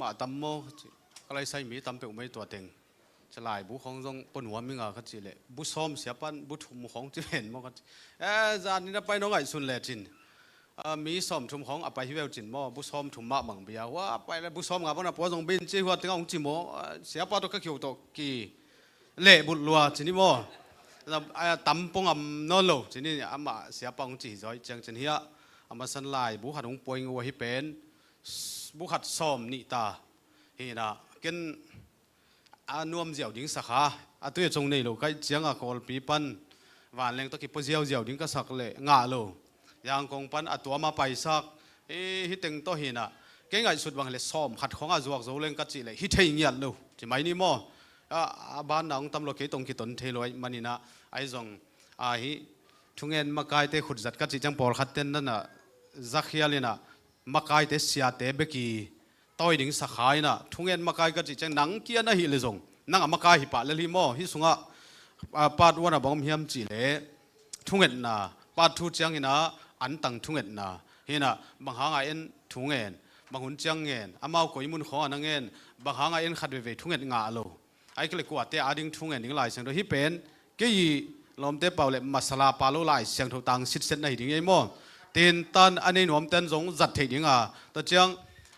มาตั้มโมอะไรใส่มีตั้มเป็นไม่ตัวเต็งฉลายบุของตรงปนหัวมิงอ่ะก็จีเลยบุซ้อมเสียปันบุถุมของจะเห็นมั้งก็จานนี้นะไปน้องไอ้สุนแหล่จินมีซ้อมถุมของอไปที่เวลจินมั้งบุซ้อมถุมมะมังเบียว่าไปแล้วบุซ้อมงาปนปวดงบินจีหัวถึงองจิโมเสียปันตัวก็เขียวตัวกี่เละบุลัวจินี่มั้งตั้มปงนอนโลจินี่อามาเสียปังจีจอยจังจินเฮียอามาสันลายบุขัดองป่วยงัวฮิเป็นบุขัดซ้อมนิตาเฮียนะกินนวมเจียวดิ้งสักฮะตัวจงในโลกไอ้เจียงกอลปีปันวันแรงตะกี้พอเจียวดิ้งก็สักเลยงาโลยังคงปันตัวมาไปสักฮิตเต็งโตเห็นเก่งไอ้สุดบางเลยซ้อมขัดของจวกโจเล่งก็จีเลยฮิตเทียนโลจะไม่นี่มั้งบ้านน้องตำรวจตรงกี่ตนเทลอยมันนี่นะไอ้จงฮิทุ่งเงินมาไกลเตะขุดจัดก็จีจังปอลขัดเต้นนั่นน่ะจักเฮียเลยนะมาไกลเตะเสียเตะเบกี้ต่อยดิ้งสักหายนะทุ่งเงินมาไกลก็จีจังนังเกียร์นะฮิเลยจงนังมาไกลฮิปะเลยฮิโมฮิสุงะปาดวันบางมีมจีเลยทุ่งเงินนะปาดทุจังฮินะอันตังทุ่งเงินนะฮินะบางหางไอ้เอ็นทุ่งเงินบางหุ่นจังเงินอามาคุยมุนขอนังเงินบางหางไอ้เอ็นขัดเวทุ่งเงินงาโลไอ้ก็เลยกวาดเตะอาดิ้งทุ่งเงินดิ้งลายเสียงโดยฮิเป็นกี่ลมเตะเป่าเลยมาสลาปาโลลายเสียงถูกตังสิทธิ์เส้นในดิ้งไอ้โมตีนตันอันนี้หนุ่มเต้นจงจัดเทียงแต่จัง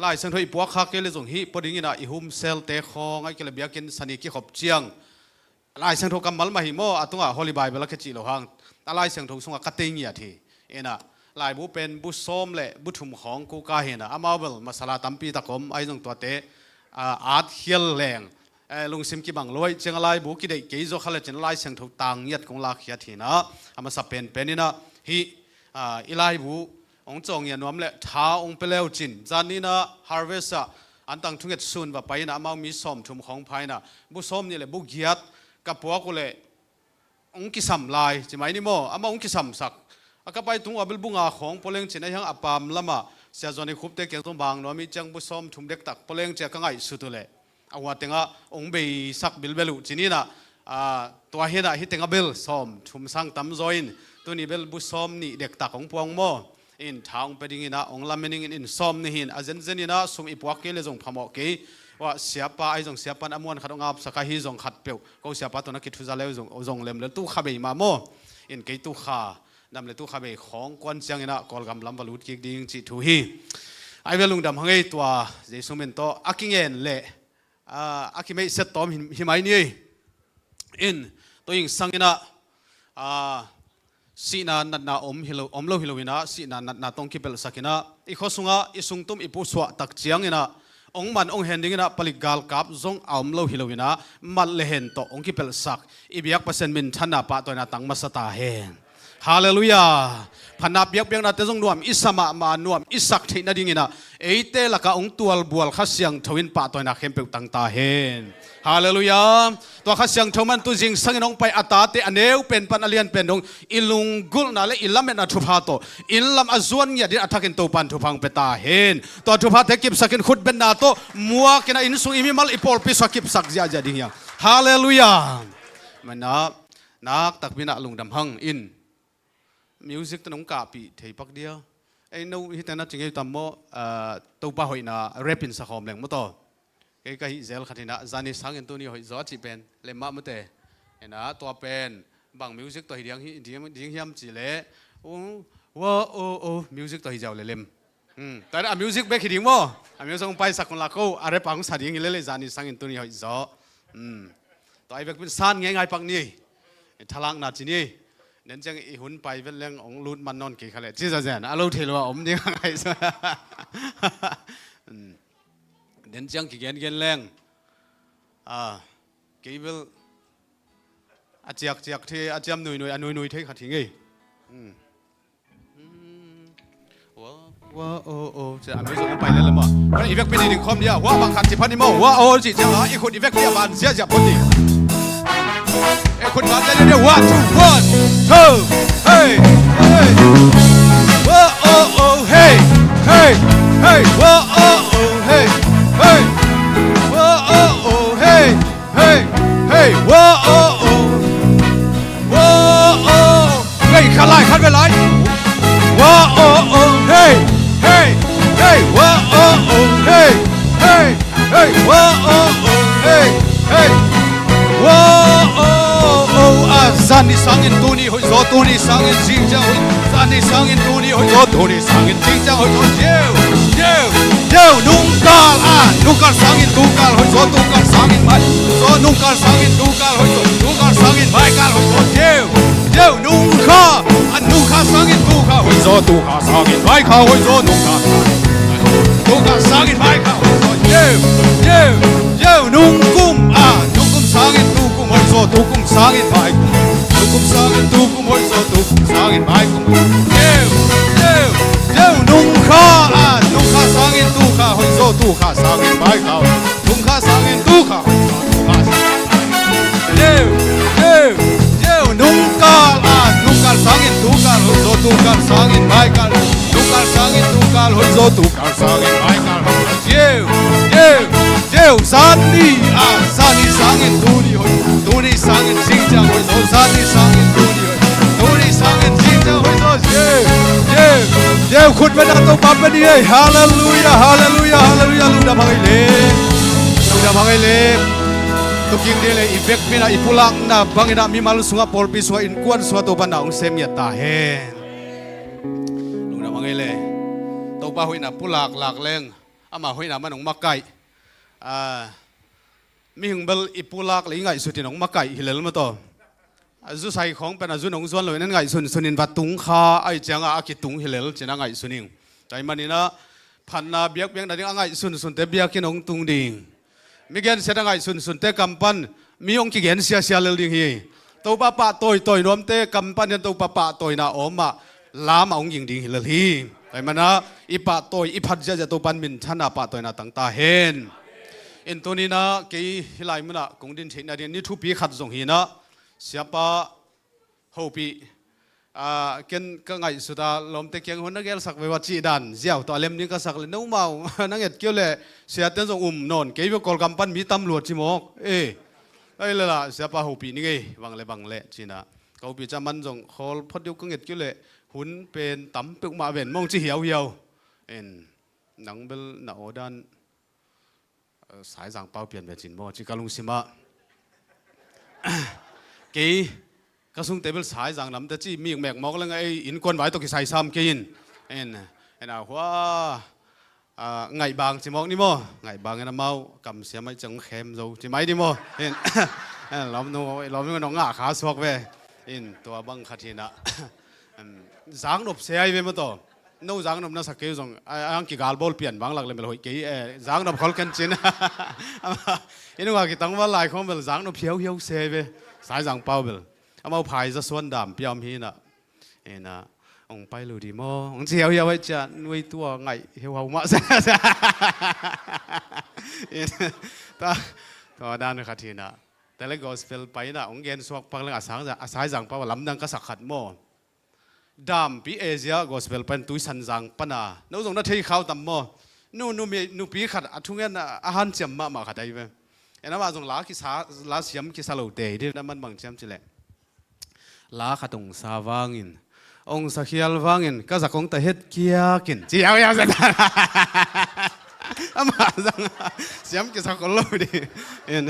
ลายเสียงถูกอีปัวคักเกลจงฮิพอดิ้งนะอีหุ่มเซลเตะคองไอ้ก็เลยเบียกินสนิกิขบเจียงลายเสียงถูกกำมัลมาหิโมอัตุงะฮอลิบายเบลักจิโลหังลายเสียงถูกส่งกัตติงยาทีเอ็นะลายบุเป็นบุซ้อมเละบุถุมของกูกาเห็นะอามาเบลมาสลาตัมปีตะคมไอ้จงตัวเตะอาร์ตเฮียลแรงลุงซิมกิบังลอยเชียงรายบุกิได้เกี่ยวกับเรื่องลายเสียงถูกต่างยัดของลาขียทีนะอามาสับเป็นนี่นะฮีอีลายบุองจงยันวมเละท้าองเปลวจินจานนี้นะฮาร์เวสอันตั้งทุ่งเอ็ดซุนว่าไปนะอามามีซ้อมถุมของภายนะบุซ้อมนี่แหละบุเกียดกับพวกกูเลยองกิสัมลายใช่ไหมนี่โมอามาองกิสัมสักก็ไปตรงอบิลบุงอาของพลเงจินในห้างอปามละมาเสียจวนในคุบเตะเกี่ยวกับบางน้อมีจังบุซ้อมถุมเด็กตักพลเงเจ้าก็ง่ายสุดเลยเอาว่าเต็งองเบยสักบิลเบลูจินี่นะตัวเฮดฮิตเต็งเบลซ้อมถุมสังตั้มจอยน์ตัวนี้เบลบุซ้อมนี่เด็กตักของพวงโมอินทางไปดิ้งนะองลำมินิงอินซ้อมนี่หินอาเจนเจนี่นะสมอีปวกเกลจงพมอกเกว่าเสียป้าไอ้จงเสียปันอมวนขัดองอาบสักฮิจงขัดเปียวก็เสียป้าตัวนักกิจทุจริตจงเล็มเลยตู้ขับไปมาโมอินเกตู้ขานำเลยตู้ขับไปของกวนเชียงนะกอลกำลำบอลลูดกิกดิ้งจิตุฮีไอ้เวลุงดำหังไอตัวเจสุเมนโตอากิเงินเละอากิไม่เสร็จตอมหิมายนี่อินตัวยิงสังนะสีนานัดนาอมฮิโลฮิโลวินะสีนานัดนาตงกิเปลสักินะอีข้อสุงะอีสุงตุมอีผู้สวะตักเจียงนะองมันองเห็นดิ้งนะผลิตกาลกับจงอมโลฮิโลวินะมัดเลเห็นโตองกิเปลสักอีเบียกเปอร์เซ็นต์มินทันนาปะตัวนาตังมาสตาเฮนฮาเลลูยาพันนับยักเบียงนาเตจงนวมอิสมามานวมอิสักที่นาดิ้งนะเอเตละกะองตัวบัวข้าเสียงทวินปะตัวนาเข้มเปลตังตาเฮนฮาเลลูยาตัวข้าเสียงทมันตัวจริงสังน้องไปอัตตาเตอเนวเป็นปันอเลียนเป็นดงอิลุงกุลนาเลอิลลัมเมนาทุพาโตอิลลัมอจวนเนี่ยดิอัตกินตัวปันทุพังเปตาเฮนตัวทุพาเทกิบสักินขุดเป็นนาโตมัวกินอินสุงอิมิมัลอิปอลปิสักิบสักเจียจดิ้งยังฮาเลลูยามันนักตักบินาลุงดำหังอินมิวสิกตั้งกาปีเทปักเดียวไอ้นู้ที่แต่นั่นจริงๆตั้มโมตัวป้าหอยน่ะเรปินสักหอมแรงมั้งต่อไอ้ก็ฮิเซลขัดนะจานิสังเงินตัวนี้หอยจอจีเป็นเล่มมาเมื่อแต่เห็นนะตัวเป็นบางมิวสิกตัวเดียงฮิมจีเล่ว้าโอ้มิวสิกตัวฮิเจ้าเล่มแต่อะมิวสิกเบคดิ้งโมอะมิวสิกไปสักคนละก็อะไรปังสัตย์ยังเล่จานิสังเงินตัวนี้หอยจอตัวไอ้เบคเป็นซานง่ายๆปังนี่ทะลักนาจีนี่เน้นจังอีหุ่นไปเป็นเรื่องของรูดมันนอนกี่ขนาดที่จะเจนอารมณ์เทลว่าอมยังไงซะเน้นจังกี่เกนแรงกี่เวลอาเจียกเทอาเจียมหนุ่ยเทขัดทิ้งไงว้าโอ้จะไม่ส่งไปเลยละมั้งเพราะอีเวกเป็นอีกหนึ่งคอมเดียวว่าบางขัดสิพันนิโมว้าโอ้จิจังอ๋ออีคนอีเวกพยาบาลเสียจากคนนี้เอ้คนงานจะเรียกว่า one two hey hey ว้าโอ้ hey hey hey ว้าโอ้ hey hey ว้าโอ้ hey hey hey ว้าโอ้ว้าโอ้เฮ้ยขันไล่ขันไปไล่ว้าโอ้ hey hey hey ว้าโอ้ hey hey ni sangin tu ni hoi zo tu ni sangin jing cha hoi san ni sangin tu ni hoi zo tu ni sangin jing cha hoi zo jeu nung kal sangin tu kal hoi zo tu kal sangin mai zo nung kal sangin tu kal hoi zo tu kal sangin mai kal hoi zo jeu nung kha sangin tu kha hoi zo tu kha sangin mai kha hoi zo nung kha tu kal sangin mai kha hoi zo jeu nung kum sangin tu kum hoi zo tu kum sangin mai kum tu kum sangin tu kum hoi zo tu kum sangin mai kum jeu nung kha sangin tu kha hoi zo tu kha sangin mai kha nung kha sangin tu kha hoi zo tu kha jeu nung kal sangin tu kal hoi zo tu kal sangin mai kal nung kal sangin tu kal hoi zo tu kal sangin mai kal jeu san ni sangin tu ni sangin jing cha hoi zo san ni sangin tu ni sangin jing cha hoi zo jeu khut bên đó tôi bấm bên đi hallelujah lu đam hai le tôi kinh đi le ibek mina ipulak na bangina mi malu sunga polpi sunga in kuan sunga to ban naung sem ya ta he lu đam hai le tôi ba hoi na pulak lak leng ama hoi na manong makai mi hung bel ipulak le ngai sutin ong makai hilel ma to zu sai khong pen zu nong zon loi nan ngai sunin wat tung kha ai changa akitung hilel china ngai suning tai manina phanna biak da ding ngai sun te biak kin ong tung ding mi gen se ngai sun te kampan mi ong ki gen sia lel ding hi to pa toy nom te kampan to pa toy na oma lam ong ying ding hilel hi tai mana ipa toy iphat ja to pan min thana pa toy na tang ta hen in to ni na ke hilai muna kong din thina din ni thu pi khat zong hi na siapa hopi ken ka ngai suda lom te kyang hon gel sak we wa chi dan ziaw to lem ni ka sak le no mau nang et kyo le sia ten zong non ke bi kol kampan mi tam luat chi mok ai la siapa hopi ni ngai bang le china ka hopi cha man zong khol phot yu ka nget kyo le hun pen tam pek ma ven mong chi hiao en nang bel na odan sai giang pao pian ve chin mo chi kalung sima cái sung table sai giang nam ta chi mi mek mok lang ai in kon vai to ki sai sam ke in en à hoa ngày bang chi mok ni mo ngày bang na mau kam sia mai chang khem zo chi mai di mo en lom no nga kha sok ve in to bang khathina giang nop se ai ve mo to no giang nop na sak ke zong ang ki gal bol pian bang lak le mel hoi ke giang nop khol kan chin inu wa ki tang wa lai khom bel giang nop hiao se ve sai giang pao bel amau phai za suan dam piam hi na ena ong pai lu di mo ong chiao ya wai cha nuôi tua ngai hiu hau ma sa to dan kha thina tele gospel pai na ong gen suak pak lang asai giang pao lam dang ka sak khat mo dam pi asia gospel pan tui san giang pana no zong na thei khau tam mo nu pi khat athungen a han cham ma khatai ve ena ma zong la siam ki sa lo te di na man bang cham chile la khatung sa wangin ong sa khial wangin ka zakong ta het kia kin chi ya sa ama zang siam ki sa ko lo di en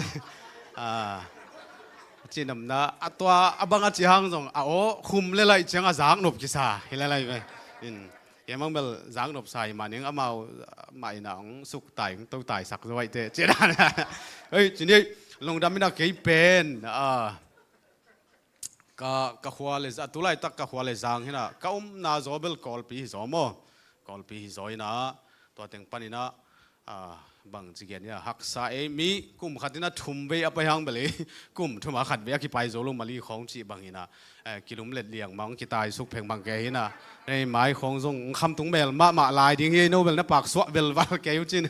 chi nam na atwa abanga chi hang zong a o khum le lai changa zang nop ki sa hilalai ve in yamang bel zang nop sai maning amao mai na ong suk tai to tai sak zoi te che dan ơi chỉ đi long đam mina cái pen ka khwa le za tu lai tak ka khwa le zang hina ka na zobel kol pi zo mo kol pi zoi na to teng panina bang jigen ya hak sa e mi kum khatina thum be apa hang bele kum thuma khat be ki pai zo lu mali khong chi bangina kilum let liang mang ki tai suk pheng bang ke hina ei mai khong zong kham tung mel ma lai ding hi no bel na pak so bel wal ke chin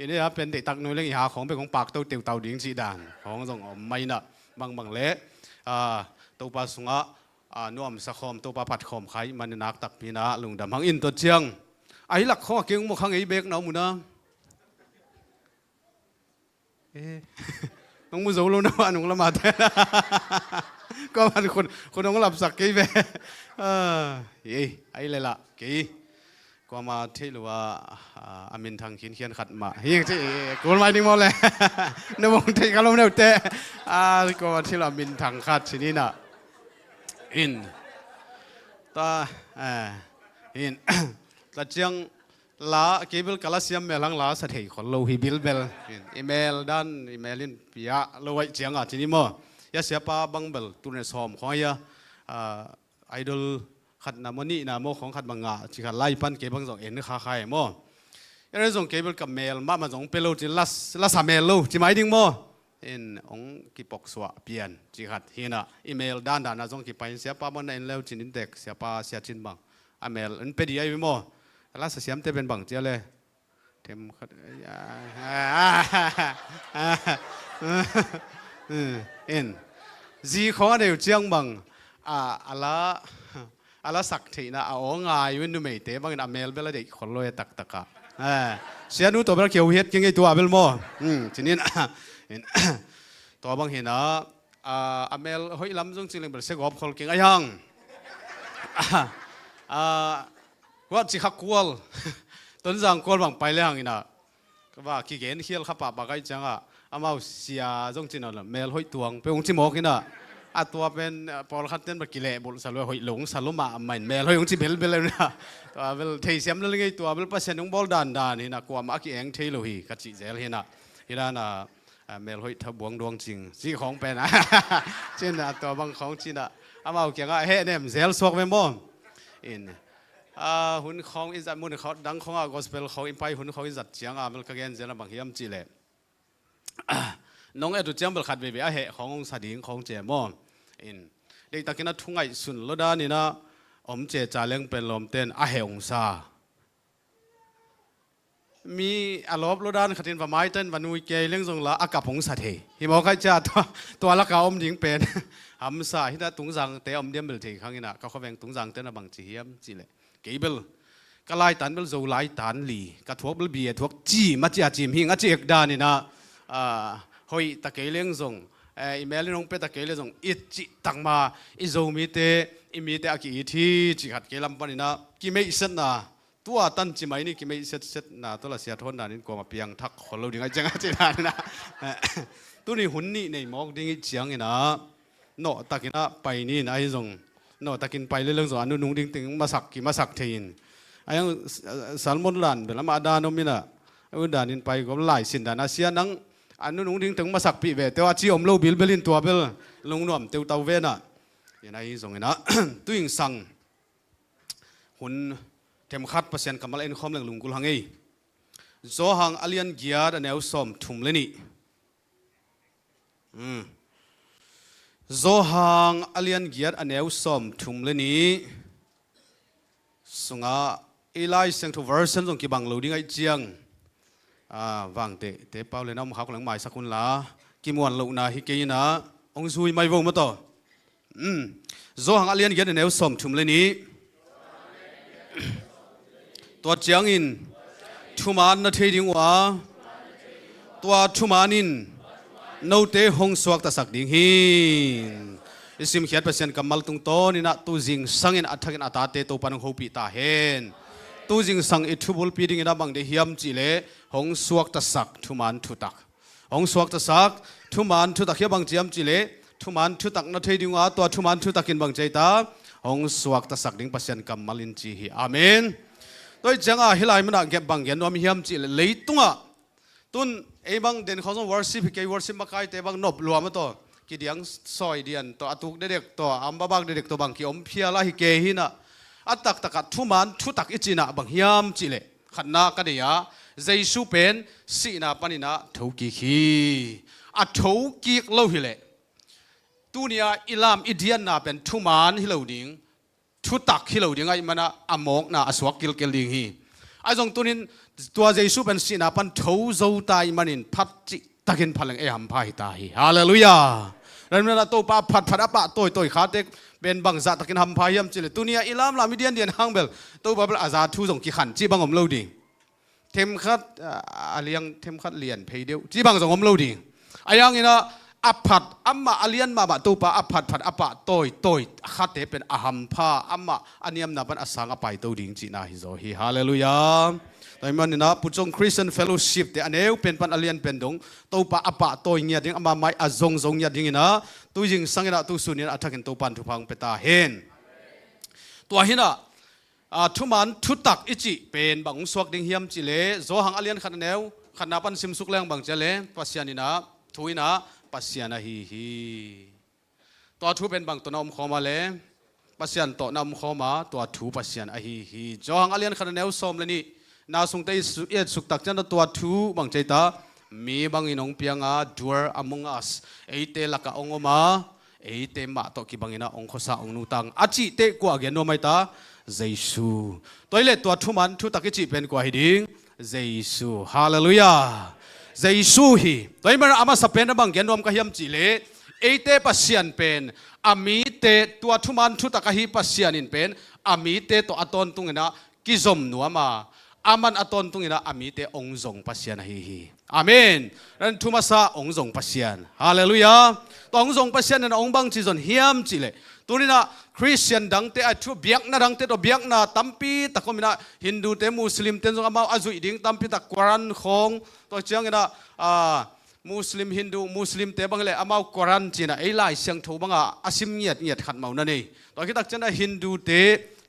ini ha pen de tak noi leng ha khong be khong pak to tiu tau ding chi dan khong zong mai na bang le to pa sunga nuam sa khom to pa phat khom khai man nak tak pi na lung dam hang in to chiang ai lak kho keng mo khang ei bek na mu naน้องมือสูงลงน้ำมันของละมาเถอะก็มันคนน้องหลับสักกี่เว้ไอ้เลยล่ะกี่ก็มาที่หรือว่าอามินทางเขียนขัดมาเฮ้ยที่กูไม่ดิ้งมอเลยในวงที่เขาลงเนี่ยแต่ก็มาที่เราอามินทางขัดชนิดน่ะ อินตาอินตาจังลาเกบิลกาลาเซียมเมลังลาสเตย์คนโลฮิบิลเบลอีเมลดันอีเมลินพิยาโลไว้เจียงอ่ะทีนี้มั้งยาเสียป้าบังเบลตุนเนสอมของยาไอดอลขัดน้ำมันนี่น้ำโมของขัดบังอ่ะที่ขัดไล่ปันเก็บบังส่งเอ็นข้าใครมั้งยังไงส่งเก็บกับเมลมาส่งเปโลจิลัสเมลโลที่หมายถึงมั้งเอ็นองกิปกสวะเปลี่ยนที่ขัดเห็นอ่ะอีเมลด้านน่ะส่งกี่ไปเสียป้ามันเอ็นแล้วจินเด็กเสียป้าเสียจินบังอีเมลอันเป็นดีไอ้มั้งลัสเสียมเตเป็นบังเจ้าเลยเต็มขัดเอ็นจีขอเดี๋ยวเจียงบังอะไรสักทีนะเอาง่ายวินดูไม่เตะบางอันเมลเบลเด็กคนรวยตักเสียนู้ตัวเบลเขียวเฮ็ดยังไงตัวเบลโม่ทีนี้ตัวบางเห็นนะอเมลเฮ้ยล้ำจงจริงเลยเบลเสกอบคนเก่งอะไรยังว่าจิขักกวลต้นจังกวลบางไปแล้วนี่นะก็ว่าขี้เกียจเขี้ยวขับปากบางไอ้จังอ่ะอามาเสียจงจริงนั่นเมลเฮ้ยตวงไปองค์ที่หมอกนี่นะตัวเป็นพอเราคัดเต้นแบบกิเลสบุษสารเฮ้ยหลงสารมาใหม่เมลเฮ้ยองค์ที่เบลเลยนะตัวเบลเทียมแล้วไงตัวเบลเปอร์เซ็นต์ของบอลดันนี่นะกว่ามาขี้เองเทโลฮีกัจจิเจลเห็นนะที่นั่นเมลเฮ้ยทับบวงดวงจริงจีของเป็นนะเช่นตัวบางของจีน่ะอามาเกี่ยงเฮ้เนี่ยเซลสวกไม่บ่อินหุ่นของอินจัดมุนเขาดังของกอสเปลเขาอินไปหุ่นของอินจัดเสียงมันก็แกนเจนะบางเฮียมจีเล่น้องเอ็ดเจียมเบลขัดเบียเหของสาดิงของเจมอนอินเด็กตะกี้นั้นทุ่งไอสุนลดานี่นะอมเจจ่าเลี้ยงเป็นลมเต้นเหองซามีอารมณ์ลดานขัดอินฝ่าไม้เต้นวันนุยเกยเลี้ยงทรงละอากับหงสาเทฮิมอใครจะตัวละกาอมหญิงเป็นหำซาฮินาตุงสังเตอมเดียมเบลทีครั้งนี้นะเขาแบ่งตุงสังเต้นบางจีเฮียมจีเล่เกย์เบลก็ไล่ตันเบลโจไล่ตันลีก็ทวกเบลเบียทวกจีมาจีอาจีมหิงอาจีเอกดานี่นะเฮ้ยตะเกียเลี้ยงส่งอีเมลน้องเป็ดตะเกียเลี้ยงส่งอิจิตังมาอิโซมีเตอิมีเตอากีที่จีขัดเกลัมปนินะกิเมอิเซนนะตัวตันจีไม่นี่กิเมอิเซตนะตัวละเสียทนนะนี่กว่ามาเพียงทักคนเราดีไงจังจีน่านะตัวนี้หุ่นนี่ในมอกดิ้งเจียงนะโนตะกินะไปนี่นะไอ้ส่งโนตะกินไปเรื่องส่งอนุนุ่งดิ้งถึงมาสักกี่มาสักทีนไอ้ยังสัลมอนลันเป็นละมาดานมินะอุดานินไปก็หลายสินดานาเซียนังอันนู้นดิ้งถึงมาสักปีเวแต่ว่าจีอมโลบิลเบลินตัวเบลลงนวมเตียวเตาเวน่ะอย่างไรส่งนะตัวยิงสั่งหุ่นเต็มขัดเปอร์เซ็นต์กำลังเอ็นคอมเรื่องลุงกุลหังเอโซหังอเลียนเกียร์แนวสมทุ่มเลยนี่โซหังอเลียนเกียร์แนวสมทุ่มเลยนี่ส่งอีไลเซงทูเวอร์ชันส่งกี่บังโลดิ้งไอเจียงวางเตะเป้าเลยน้องเขาหลังหมายสักคนละกิมวนลูกนาฮิเกยนะองซุยไม่วงมาต่อโซหังอเลียนเกียร์แนวสมทุ่มเลยนี่ตัวเจียงอินทุมานนาเทดิงว่าตัวทุมานินโนเตหงสวกตะสักดิ่งหินอิสิมเขียนเปอร์เซ็นต์กำมัลตุงโตนี่นะตูจิงสังอินอัฐกินอัตาเตตัวปันหูปีตาเห็นตูจิงสังอิทุบุลปีดิ่งนะบางเดียมจิเลหงสวกตะสักทุมานทุตักหงสวกตะสักทุมานทุตักเฮียบางเจียมจิเลทุมานทุตักนาเทดิงว่าตัวทุมานทุตักินบางใจตาหงสวกตะสักดิ่งเปอร์เซ็นต์กำมัลินจีฮีอาเมนตัวจังฮิลายมันเก็บบางเงินว่ามีเฮียมจิเลยตุงตุนไอ้บางเด่นเขาต้อง worship เกี่ยว worship มาใครแต่บางนบรวมมาตัวกี่เดียงซอยเดียนตัวอตุกเด็กตัวอัมบาบางเด็กตัวบางกี่อมเพียละฮิเกหินะอัตตักตะกัดทุมันทุตักอิจินะบางเฮียมจิเลขันนากันเดียเจสุเป็นสีนาปนินะทูกิขีอัดทูกิกเล่าฮิเลตัวเนี้ยอิลามอิเดียนนาเป็นทุมันฮิเลวดิงทุตักฮิเลวดิงไอ้มันนะอมอกนะอสวกกิลเกลิงฮีไอ้ตรงตัวนี้ตัวเจสุเป็นสีนาปันทูโจตายมันินพัดจิตะกินพลังเอหัมพาหิตาฮีฮาเลลูยาแล้วนั่นตัวป้าพัดพัดปะตัวขาเด็กเป็นบางจัตตะกินหัมพายัมจิเลตัวนี้อิลามลามิเดียนเดียนฮังเบลตัวบ้าเบลอาซาทูส่งกี่ขันจีบังอมโลดีเทมขัดอาเลียงเทมขัดเลียนเพย์เดียวจีบังส่งอมโลดีไอ้ยังนี่นะอับผัดอัมมาอาเลียนมาบะตัวป้าอับผัดอับปะตัวขัดเตเป็นอาหัมพาอัมมาอันนี้มันเป็นอาสังอภัยตัวดิ่งจีน่าฮิโซฮีฮาเลลูยาแต่มันนี่นะผู้ชมคริสเตียนเฟลโลชิพแต่อันนี้เป็นปันอาเลียนเป็นดงตัวป้าอับปะตัวเงียดิ้งอามาไม่อาจงเงียดิ้งนะตัว ตุยิงสังเกตตุสุนินอัฐกินตุปันทุพังเปตาเห็นตัวหินะทุมันทุตักอิจิเป็นบังสวกดิ่งเฮียมจิเลโจหังอเลียนขันแนวขันนับปันซิมสุกแรงบังเจเลปัสยานินะทุยนะปัสยานะฮีตัวทุเป็นบังตัวนอมขอมาเลปัสยานตัวนำขอมาตัวทุปัสยานฮีโจหังอเลียนขันแนวสมเลนี่นาสุงเตยเอ็ดสุกตักจันตัวทุบังใจตามีบังอินองเปียงดัวร์among us เอเตลักะองมาเอเตมาตอกิบังอินะองขสาองนูตังอาจิเตกว่าเกนโนไม่ตาเยซูตัวเล็ตัวทุมันทุตักจิเป็นกว่าหิดิงเยซูฮาเลลูยาเยซูฮีตัวมันอามาสเปนบังเกนโนมกะฮิมจิเลเอเตปัสยานเป็นอามีเตตัวทุมันทุตักฮิปัสยานินเป็นอามีเตตัวอัตอนตุงนะกิจมนัวมาอามันอัตอนตุงนะอามีเตองจงปัสยานฮีอาเมนนั่นทุมาซาองจงปัสยานฮาเลลูยาตัวองจงปัสยานนั้นองบังจิจนเฮียมจิเลตัวนี้นะคริสเตียนดังเตอชูเบียกนะดังเตตัวเบียกนะตั้มปีตะคมินะฮินดูเตมุสลิมเตนจงอามาอาจุยดิ้งตั้มปีตะกวรันของตัวเจียงนะมุสลิมฮินดูมุสลิมเตบังเลยอามากวรันจีนะไอ้ลายเสียงทูบังอาซิมเงียดขัดเมานั่นเองตัวคิดตักเจนะฮินดูเต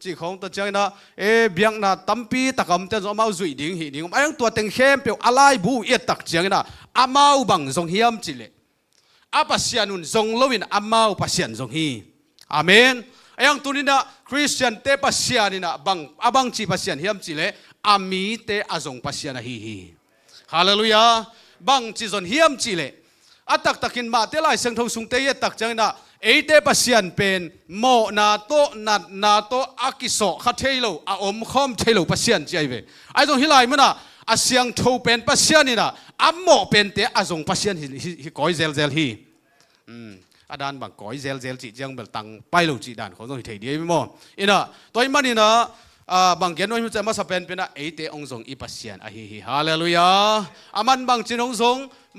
จีของตัวเจียงนะเบียกนะตั้มปีตะคมเตนจงอามาอาจุยดิ้งฮิดิ้งไอ้ยังตัวเต็งเข้มเปียวอะไรบูเอ็ดตักเจียงนะอามาบังจงเฮียมจิเลอาปัสยานุนจงลวินอามาปัสยานจงฮีอาเมนyang tunina Christian te pasianina bang abang ci pasian hiam cile ami te azong pasiana hi hallelujah bang ci zon hiam cile atak takin ma te lai sang thau sung te ye tak changna e te pasian pen mo na to akiso khatheilo a om khom thelo pasian chi ai ve ai zong hilai mana asyang thau pen pasianina ammo pen te azong pasian hi koi zel hiอาดานบางก้อยเซลจีเจียงเบลตังไปลูจีดานเขาต้องเทียดีไม่หมดอินะตัวมันนี่นะบางเกณฑ์ว่าจะมาสเปนเป็นเอเตองซงอีปัสยานฮิฮาเลลูยาอามันบางจีนองซง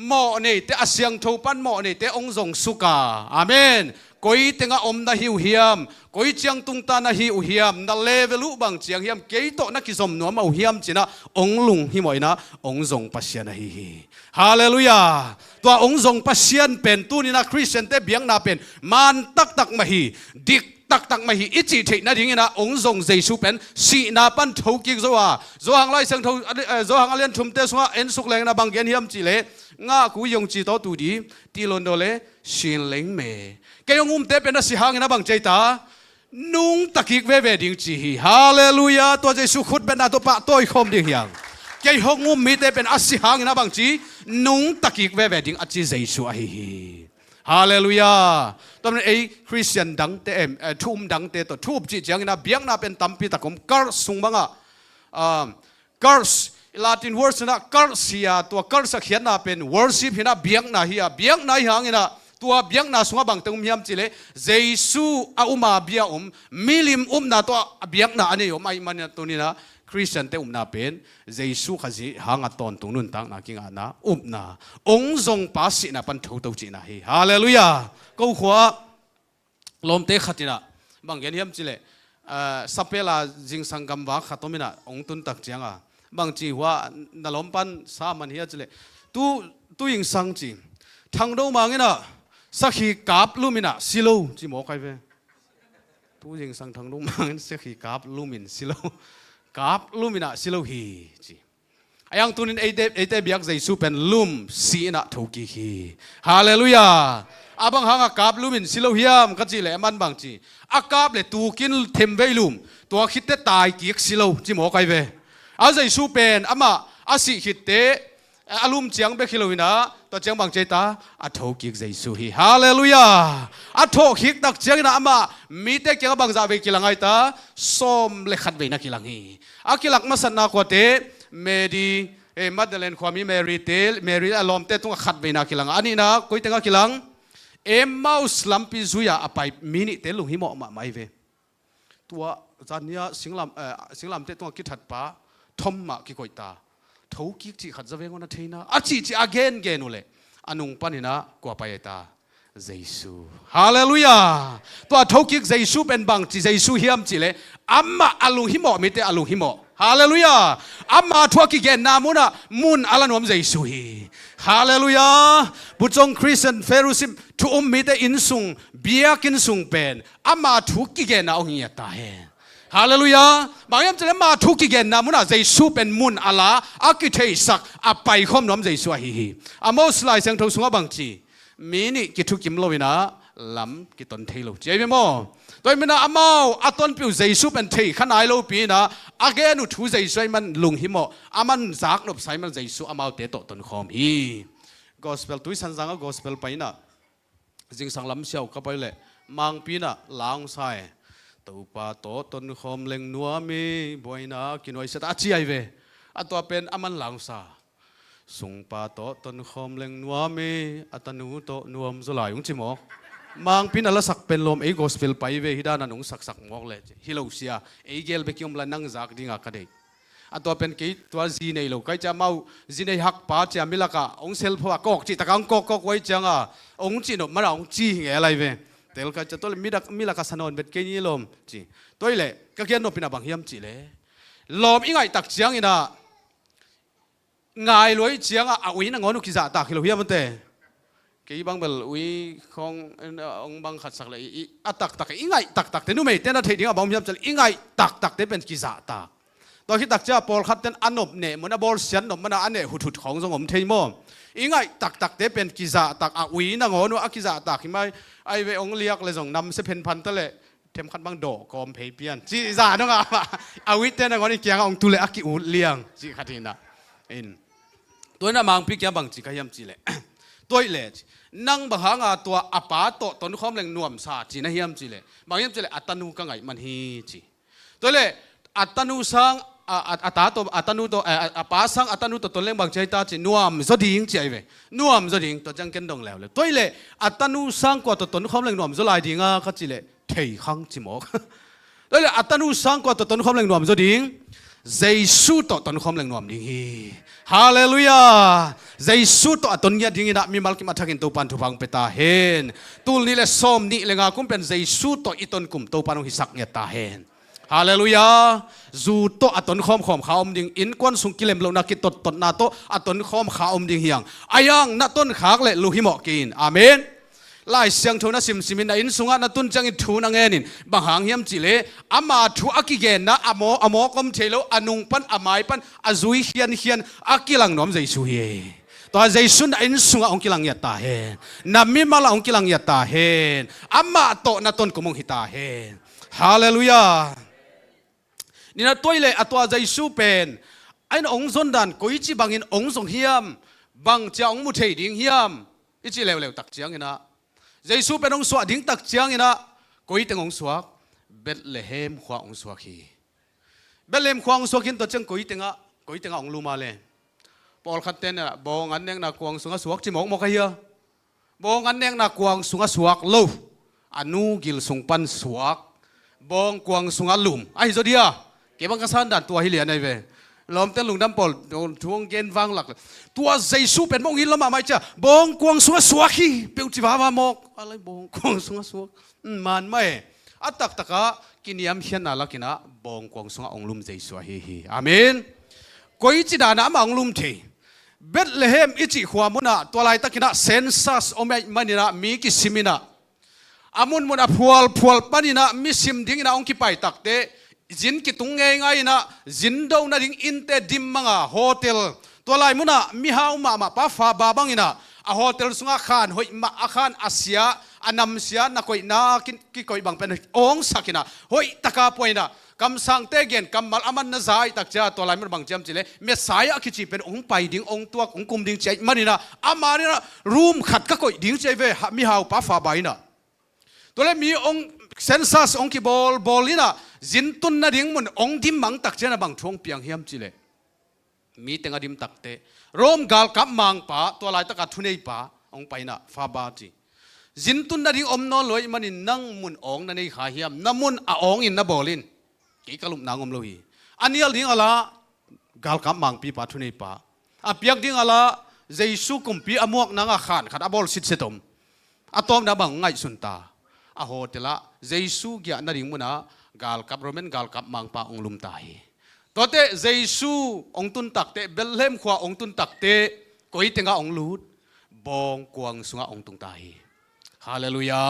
หมอเนี่ยเตอาเซียงทูปันหมอเนี่ยเตองซงสุกาอาเมนก้อยเตงอมนาฮิวเฮียมก้อยเจียงตุงตานาฮิวเฮียมนั่นเลเวลุบางเจียงเฮียมเกยโตนักกิจมนัวมาเฮียมจีน่ะองลุงฮิมอยนะองซงปัสยานฮิฮาเลลูยาตัวองค์ทรงปัสยันเป็นตัวนี้นะคริสเตียนเตเบียงนาเป็นมันตักมาฮีดิกตักมาฮีอิจิเทนะดิ้งนะองค์ทรงเยซูเป็นสีนาปันทูกิกโซอาโซหังไลเซงทูโซหังอเลียนทุมเตสวะเอ็นสุกแรงนะบางเกนเฮียมจิเลง่ากูยงจีโตตูดีตีลอนโดเลชินเลงเมแกยงเตเป็นนะสิหังนะบางใจตานุ่งตักิกเวดิ้งจีฮาเลลูยาตัวเยซูขุดเป็นนาตัวปะตัวอีกคมดิ้งยังแกยงมีเตเป็นอาสิหังนะบางจีนุ่งตะกิกเวดิ้งอาจิเยซูไอฮาเลลูยาตอนนี้ไอ้คริสเตียนดังเตทุ่มดังเตตัวทูบจีจังนะเบียงน่าเป็นตัมปีตะกมกัร์สุงบังกัร์สลาตินวอร์สนะกัร์สยาตัวกัร์สเขียนน่าเป็นวอร์ชิปนะเบียงน่าเฮียเบียงน่าหางนะตัวเบียงน่าสุงบังตรงมียมจิเลเยซูอามาเบียมิลิมน่าตัวเบียงน่าอันนี้ไม่มันตัวนี้นะคริสเตียนเตนาเป็นเยซูขจิหางตอนตรงนู้นตั้งนักกิงอานานาองค์ทรงปัสสินาปันทูตูจีนาฮีฮาเลลูยากูขวาลมเตะขัดนะบางอย่างเฮียมจิเลสัพเพลาจิงสังกัมวาขัดตมินะองค์ตุนตักเจียงบางจีว่านลมปันสามันเฮียจิเลตู้ยิงสังจีทางดูมาเงี้ยนะสักขีกาบลูมินะซิโลจีหมอใครเว้ตู้ยิงสังทางดูมาเงี้ยสักขีกาบลูมินซิโลกับลูมินะสิโลฮีจีไอ้ยังตุนินเอเตเบียกใจสูเป็นลุมสีนะทุกิฮีฮาเลลูยาอาบังหางกับลูมินสิโลฮีมก็จีเลยมันบางจีอากาบเลยตูกินเทมเวลุมตัวคิดเตตายกิกสิโลจีหมอไกเวอาใจสูเป็นอามาอาศิคิดเตอาลุมเจียงเบคิโลวินะตัวเจียงบางใจตาอาทุกิกใจสูฮีฮาเลลูยาอาทุกิกตักเจียงนะอามามีเตเจียงบางจะเวกิลังไงตาส้มเลขัดเวนักกิลังฮีอากิลักมาสันนักว่าเตเมดีมัดเดเลนความมีเมรีเตลเมรีอารมณ์เตต้องขัดเวนักกิลังอันนี้นะคุยเตงกิลังมาอุสลัมปิซุยาอภัยมินิเตลุงหิมอมาไม่เวตัวจานเนี้ยสิงลำเตต้องคิดถัดป้าทอมมากิโกยตาทูกิกจีขัดจะเวงวันเทนะอาจีจีอาเกนนูเลยอันุงปานินะกว่าไปตาเยซูฮาเลลูยาตัวทูกิกเยซูเป็นบางจีเยซูเฮียมจีเลยอามาอาลุงหิมอมิเตอาลุงหิมอ ฮาเลลูยาอามาทัวกิเกนนามุนะมุนอาลานวมเจสุฮีฮาเลลูยาบุจงคริสเตียนเฟรุซิมทุอมมีแต่อินซุงเบียกินซุงเป็นอามาทุกิเกนนาองเงียตาเฮฮาเลลูยาบางยามจะมาทุกิเกนนามุนะเจสุเป็นมุนอาลาอากิเทสักอาไปคอมนวมเจสุฮีอามอสไลเซงทงสุงบังจีมีนี่กิทุกิมโลวินะลำกิตนเทโลเจมิโมโดยมันอามาอัตนปิวเจสุเป็นเทขนายโลปีนะอาเกนุทูเจสุมันลุงหิโมอามันจากนบไซมันเจสุอามาเตโตตนคอมฮี gospel ตุยสันสังก็ gospel ไปนะจิงสังลำเชียวก็ไปเลยมังปีนะลางไซตัวปาโตตนคอมเล็งนัวมีบอยนะกินไว้เสตอาจีไอเวอัตัวเป็นอามันลางซาสุงปาโตตนคอมเล็งนัวมีอัตนูโตนวมสุลายงจิโมมังพินาละสักเป็นลมไอ้ gospel ไปเวฮิดานันงสักมอกเลยฮิโลเซียไอ้เกลเบกิมลันนังจากดิ่งอากาเดอัตัวเป็นกี่ตัวจีเนโลใครจะมาจีเนฮักป้าจะมิลากะองเซลพวกกจิตะกังกไว้จังอ่ะองจีนมาองจีอะไรเวเตลก็จะตัวมิลากะสนนเบ็ดเกนี่ลมจีตัวเล่ก็เกี่ยนนปินาบางฮิมจีเล่ลมอีไงตักจังอินะง่ายเลยจังอ่ะวินังอนุกิจาตักฮิโลเฮียมันเตกี่บางเบลวิขององบางขัดสักเลยอัตักอีไงตักเตนูไม่เต้นอะไรที่อ่ะบางฮิมจะอีไงตักเตเป็นกิจาตักตอนที่ตักเจ้าปอลขัดเต้นอันนบเนี่ยมันบอลเสียนนบมันอันเนี่ยหุดของสงมเทยมออีไงตักเตเป็นกิจาตักวินังอนุกิจาตักที่ไม่ไอเวองเลียกเลยส่งนำเสเพนพันตะเลยเทมขัดบางโดกอมเพย์เปียนจีจ่าน้องอ่ะอาวิเต้นงอนี่เกี่ยงองตุเลอกิอุเลียงจีขัดที่น่ะอินตัวนั้นมังพิกยาบางจีขยำจีเลยตัวเล็กนั่งบางหางตัวอาปาโตตนความแรงนวมซาจีน่าเฮียมจีเลยบางเฮียมจีเลยอัตนูกังไงมันฮีจีตัวเล็กอัตนูสังอัตนูตัวอาปาสังอัตนูตัวตนแรงบางใจตาจีนวมจะดิ่งจีเวนวมจะดิ่งตัวจังเกินดงแล้วเลยตัวเล็กอัตนูสังกว่าตัวตนความแรงนวมจะลายดิ่งอ่ะก็จีเลยเที่ยขังจีหมอกตัวเล็กอัตนูสังกว่าตัวตนความแรงนวมจะดิ่งเจสุตัวตนความแรงนวมดิ่งฮาเลลูยาเจสุตัวตนยาดิ่งนะมีมัลกิมาทักินตัวปันทุพังเปตาเห็นตูนี่เลยสมนี่เลยงาคุมเป็นเจสุตัวอิตนกุมตัวปันหิสักเนตาเห็นฮาเลลูยาจูโตอัตนคอมขาอมดิ่งอินควันสุงกิเลมโลนักกิตตนาโตอัตนคอมขาอมดิ่งเฮียงอายังนัต้นขากเละลูหิมอกินอาเมนไล่เสียงทูน่าซิมินอินสุงานัตุนจังอิทูนังเงินบางหางเฮียมจิเลอามาทูอากิเกนนะอโมคอมเทโลอนุงปันอามายปันอาจุยเฮียนอากิลังน้อมใจสุยตัวใจสุนอินสุงาองกิลังยัตตาเฮนามิมาลาองกิลังยัตตาเฮอามาโตนัตุนกุมงหิตาเฮฮาเลลูยานี่นะตัวเล่ตัวใจสุเป็นไอ้นองซนดันกุยจีบางอินองซงเฮียมบางเจ้าองมุเทดิ่งเฮียมอิจิเลวตักเจียงอินะเจสุเป็นองสวดดิ่งตักเจียงอินะกุยเต็งองสวกเบธเลเฮมขวาองสวกฮีเบธเลเฮมขวาองสวกินตัวเจ้ากุยเต็งองลูมาเลยปอลขัดเต้นน่ะบองอันเน่งนักกวางสุงสวกจิมองมอกเฮียบองอันเน่งนักกวางสุงสวกลูอนุกิลสุงปันสวกบองกวางสุงลุมไอ้จดียเก็บบังกษัตริย์ดันตัวฮิเลียนไอ้เวลอมเต้นลุงดำปอลโดนทวงเกณฑ์ฟังหลักตัวเจสุเป็นมองหินละมาไม่จ้ะบองกวางสุงสวกฮีเปียวจิบาวามอกอะไรบองกวางสุงสวกมันไม่อัตตะกะกินยามเขียนน่ะลักกินะบองกวางสุงองลุมเจสุฮีอาเมนกุยจิดานะมาองลุมเทเบธเลเฮมอิจิขวามุนะตัวลายตะกินะเซนซัสโอเมมันนี่นะมีกิสิมินะอามุนมุนะพวลปานี่นะมิสิมดิ้งนะองคิไปตักเตจินกิตุงไงนะจินดาวนะดิ้งอินเตดิมมังะโฮเทลตัวลายมุนะมิฮาวมาปะฟาบาบังอินะโฮเทลสุงอาคารหอยมาอาคารอาเซียอันนำเสียนักอยนากิกอยบังเป็นองสักินะหอยตะกาป่วยนะคำสั่งเตเกนคำมัลอามันนาใจตักเจ้าตัวลายมันบางจำจิเลเมสายอาคิจิเป็นองไปดิ้งองตัวองกุมดิ้งใจมันนี่นะอามานี่นะรูมขัดก็อยดิ้งใจเวมิฮาวปะฟาบายนะตัวเลยมีองเซนซัสองกิบอลนี่นะจินตุนนะดิ้งมันองดิมมังตักเจ้านะบางช่วงเปียงเฮียมจิเลมีเต็งอดิมตักเตโรมกาลกับมังปะตัวลายตะกัดทุนเอปะองไปนะฟาบาจีจินตุนนะดิ้งอมนอนลอยมันนี่นั่งมุนองนั่นนี่ขาเฮียมน้ำมุนอาองอินนะบอลินกี่กลุ่มนางอมโลหีอันนี้ดิ้งอะไรกาลกับมังปีปะทุนเอปะอาเปียกดิ้งอะไรเจสุกุมปีอมวกนางอาขานขัดอบอลสิทธิ์เสตมอะตอมนะบังไงสุนตาอะโหเทละเจสุกี้อันนั้นดิ้งมุนะกาลกับโรเมนกาลกับมังปะองลุมตาย ตัวเตะเยซูองตุนตักเตะเบลเลมขวาองตุนตักเตะก็อีเตงาองลูดบองกวางสุงาองตุงตายฮาเลลูยา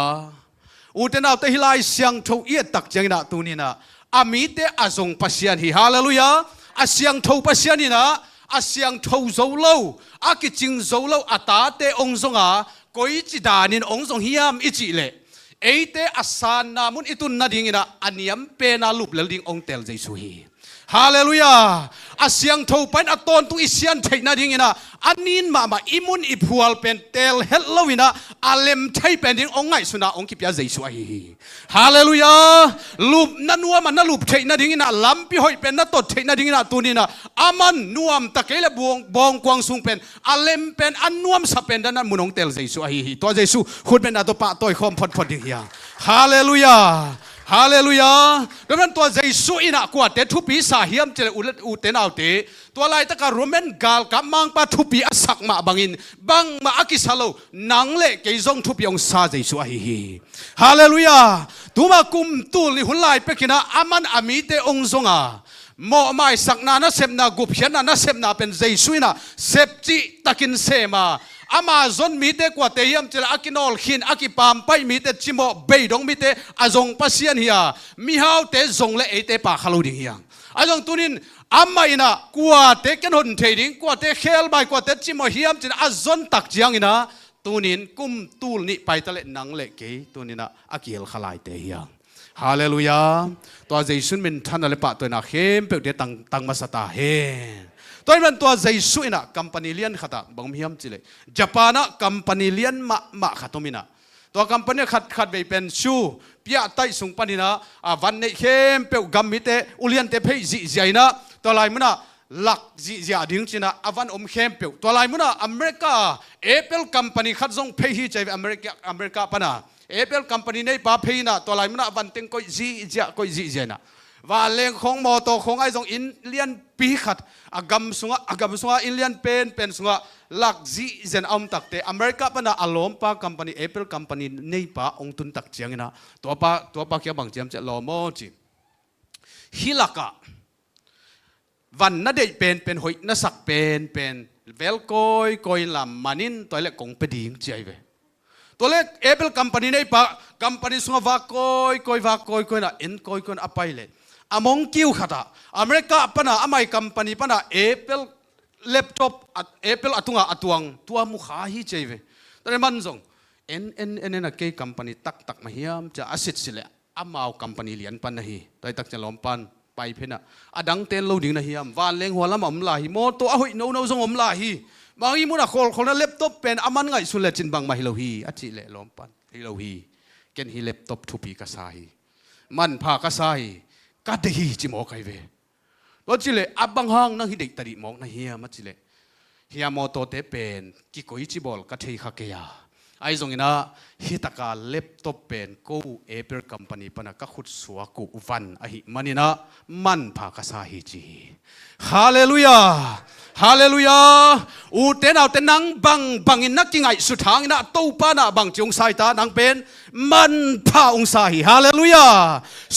อุตนาเตฮิลายเสียงทูเอียตักจังนะตูนี่นะอามีเตอาจงปัสยานีฮาเลลูยาอาเสียงทูปัสยานีนะอาเสียงทูโซโลอากิจิงโซโลอาตาเตองซงอาก็อีจิดานินองซงฮิยามอิจิเลเอเตอาสานนามุนอิตุนนาดิงนะอันยมเปนาลุบเลดิงองเตลเจสุฮีฮาเลลูยาอาเสียงทูเป็นอัตตนตุอิเซียนเทนาดิงนะอันนี้มาอิมุนอิพัวลเป็นเตลเฮลโลวินะอาเลมไทเป็นดิงองไงสุนาองกิปยาเจสุฮีฮาเลลูยาลุบนันวัวมันนัลุบเทนาดิงนะลัมพิหอยเป็นนัตตเทนาดิงนะตุนีนะอามันนวมตะเกลบองกวางซุงเป็นอาเลมเป็นอันนวมสเปนดันนั้นมุนองเตลเจสุฮีตัวเจสุขุดเป็นอัตปะตัวคอมพอดดิงยาฮาเลลูยาฮาเลลูยาดังนั้นตัวเยซูอินะกว่าเตทุปีสาเฮียมเจริญอุเตนเอาเตตัวลายตะการโรแมนกาลกับมังปะทุปีอสักมาบังอินบังมาอากิสฮาโลนังเล่เกยซงทุปีองซาเยซูฮีฮาเลลูยาตัวมากุมตูลิหุนลายเปกินะอามันอามีเตองซงอาโมไม่สักนานะเซมนากุบเฮียนานะเซมนาเป็นเยซูอินะเซปจิตะกินเซมาอามาซอนมีเตกว่าเทียมเจลอากินอลขินอากิปามไปมีเตจิโมเบยดงมีเตอาจงปัสยันเฮียมีฮาวเตจงเลเอเตปาขลุดิงเฮียอาจงตุนินอามาอินะกว่าเตกันหุนเทดิงกว่าเตเคลไปกว่าเตจิโมเฮียมเจลอาจงตักจียงอินะตุนินกุมตูลนี่ไปตะเลนังเลเกตุนินะอากิเอลขลายเตเฮียฮาเลลูยาตัวเจสุนเป็นท่านอะไรปะตัวนักเข้มเปิดเดตังมาสตาเฮตัวนี้เป็นตัวเยซูอินะคัมปานีเลียนขัดบังมิยมจิเลญี่ปุ่นคัมปานีเลียนมาขัดตมินะตัวคัมปานีขัดไปเป็นชูเปียไตสุงปานีนะวันนี้เข้มเปิดกัมมิเตอุเลียนเตเพย์จีใจนะตัวลายมันนะหลักจีจดิ้งจีนะวันเข้มเปิดตัวลายมันนะอเมริกาเอเปิลคัมปานีขัดส่งเพย์ใจอเมริกาปะนะเอเปิลคัมปานีในป่าเพย์นะตัวลายมันนะวันเต็งก็จีใจนะว่าเลี้ยงของมอโตของไอ้ทรงอินเลียนปีขัดอากำสุงอินเลียนเป็นสุงหลักจีเจนอมตักเตอเมริกาปนะอารมณ์ปาคัมปานีเอเปิลคัมปานีในป่าองตุนตักเจียงนะตัวปาเกี่ยวบังเจียมจะลอมอจีฮิลักะวันนั้นได้เป็นหอยนัสักเป็นเวลกอยลำมันินตัวเล็กกงไปดิ่งใจเวตัวเล็กเอเปิลคัมปานีในป่าคัมปานีสุงว่ากอยนะเอ็นกอยอภัยเลยอมองคิวขัดอเมริกาปนะอเมริกันปนีปนะเอเปิลแล็ปท็อปเอเปิลอตุงตัวมุขาฮิเจเวแต่มันส่งเอ็นนะเกย์คัมปนีตักมาเฮียมจะอาศิษย์สิเลอามาเอาคัมปนีเลียนปันนะฮีตัวตักจะล้อมปันไปเพนะอดังเต้นโลดิ่งนะเฮียมวันเลี้ยงหัวละมั่มลาฮีโมตัวahoyโนส่งอมลาฮีบางทีมุนะคนนั้นแล็ปท็อปเป็นอามันไงสุดเลยจินบางมาฮิโลฮีอาจิเลล้อมปันฮิโลฮีเกนฮีแล็ปท็อปทุปีกษาฮีมันพากษาฮีก็ได้จิมอกไอเวตัวจิเลอับบางห้างนั่งฮิเด็กตรีมอกนะเฮียมัจิเลเฮียมอโตเตเป็นกิโกอิจิบอลก็เทขะเกียไอซงอินะฮิตากาเล็บตบเป็นกูเอเปิลคัมปานีปนักขุดสวกุวันอหิมันินะมันพากษาฮิจีฮาเลลูยาฮาเลลูยาอูเตนเอาเตนังบังอินนักกิงไอสุดทางอินะตู้ปานะบังจงสายตานังเป็นมันพาองศาฮิฮาเลลูยา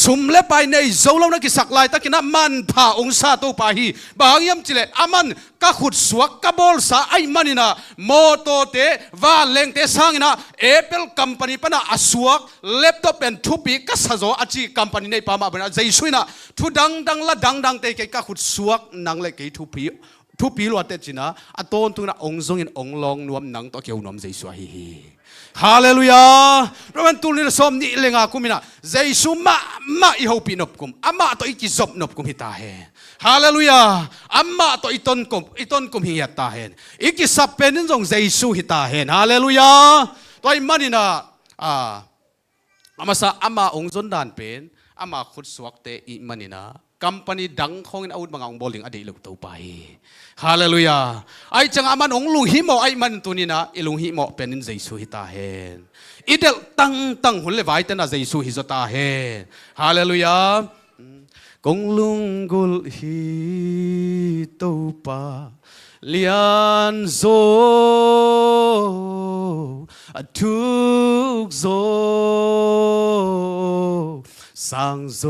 สุมเลไปในโซลนักกิสักลายตะกินะมันพาองศาตู้ปาฮิบางยามจิเลอามันก็ขุดสวกกบอลสาไอมันินะโมโตเตวาเลงเตสังอินะเอเปิลคัมปานีปนะอสวกเล็บท็อปเป็นทุปีกัสโซอาจีคัมปานีในปามาเป็นใจช่วยนะทุดังละดังเตเกก็ขุดสวกนังเลกทุปีลวดเตจินะอตอนตุนะองซงอินองลองนวมนังตะเกียวนวมใจช่วยฮาเลลูยาเราเป็นตุลินสมนี่เลงอาคุมินะใจสุมาอิฮูปีนบคุมอามาตัวอีกิจบนบคุมฮิตาเฮฮาเลลูยาอามาตัวอีตนคุมฮิตาเฮอีกิสับเป็นนินจงใจสุฮิตาเฮฮาเลลูยาตัวอีมันนี่นะอามาซาอามาองซนดานเป็นอามาขุดสวกเตอีมันนี่นะคัมปานีดังของอินอาวุธบางองบอลิงอดีตลูกตัวไปฮาเลลูยาไอจังอามันองลุงหิโมไอมันตัวนี้นะอิลุงหิโมเป็นนินใจสุฮิตาเฮอีเดลตั้งหุ่นเลวายแต่น่าใจสุฮิจตาเฮฮาเลลูยากงลุงกุลฮิตัวปาเลียนโซทุกโซสังโซ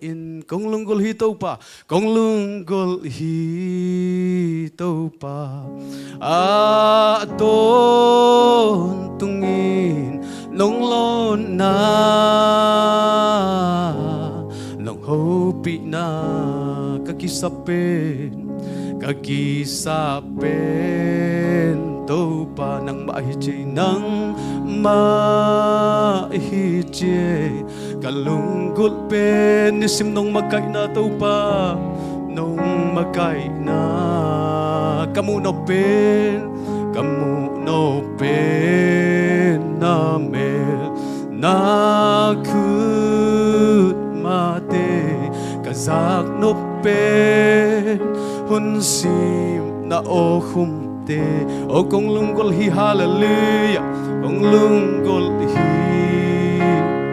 อิน Kong lunggol hito pa Kong lunggol hito pa Aton tungin nong lon na nong hopi na kagisapin to pa nang mahiji nang mahiji kalunggol pen nisim nong magkay na to pa nong magkay na kamu no pen na mel na kut mate kazak no pen hun sim na o humte o kong lunggol hi hallelujah kong lunggol hi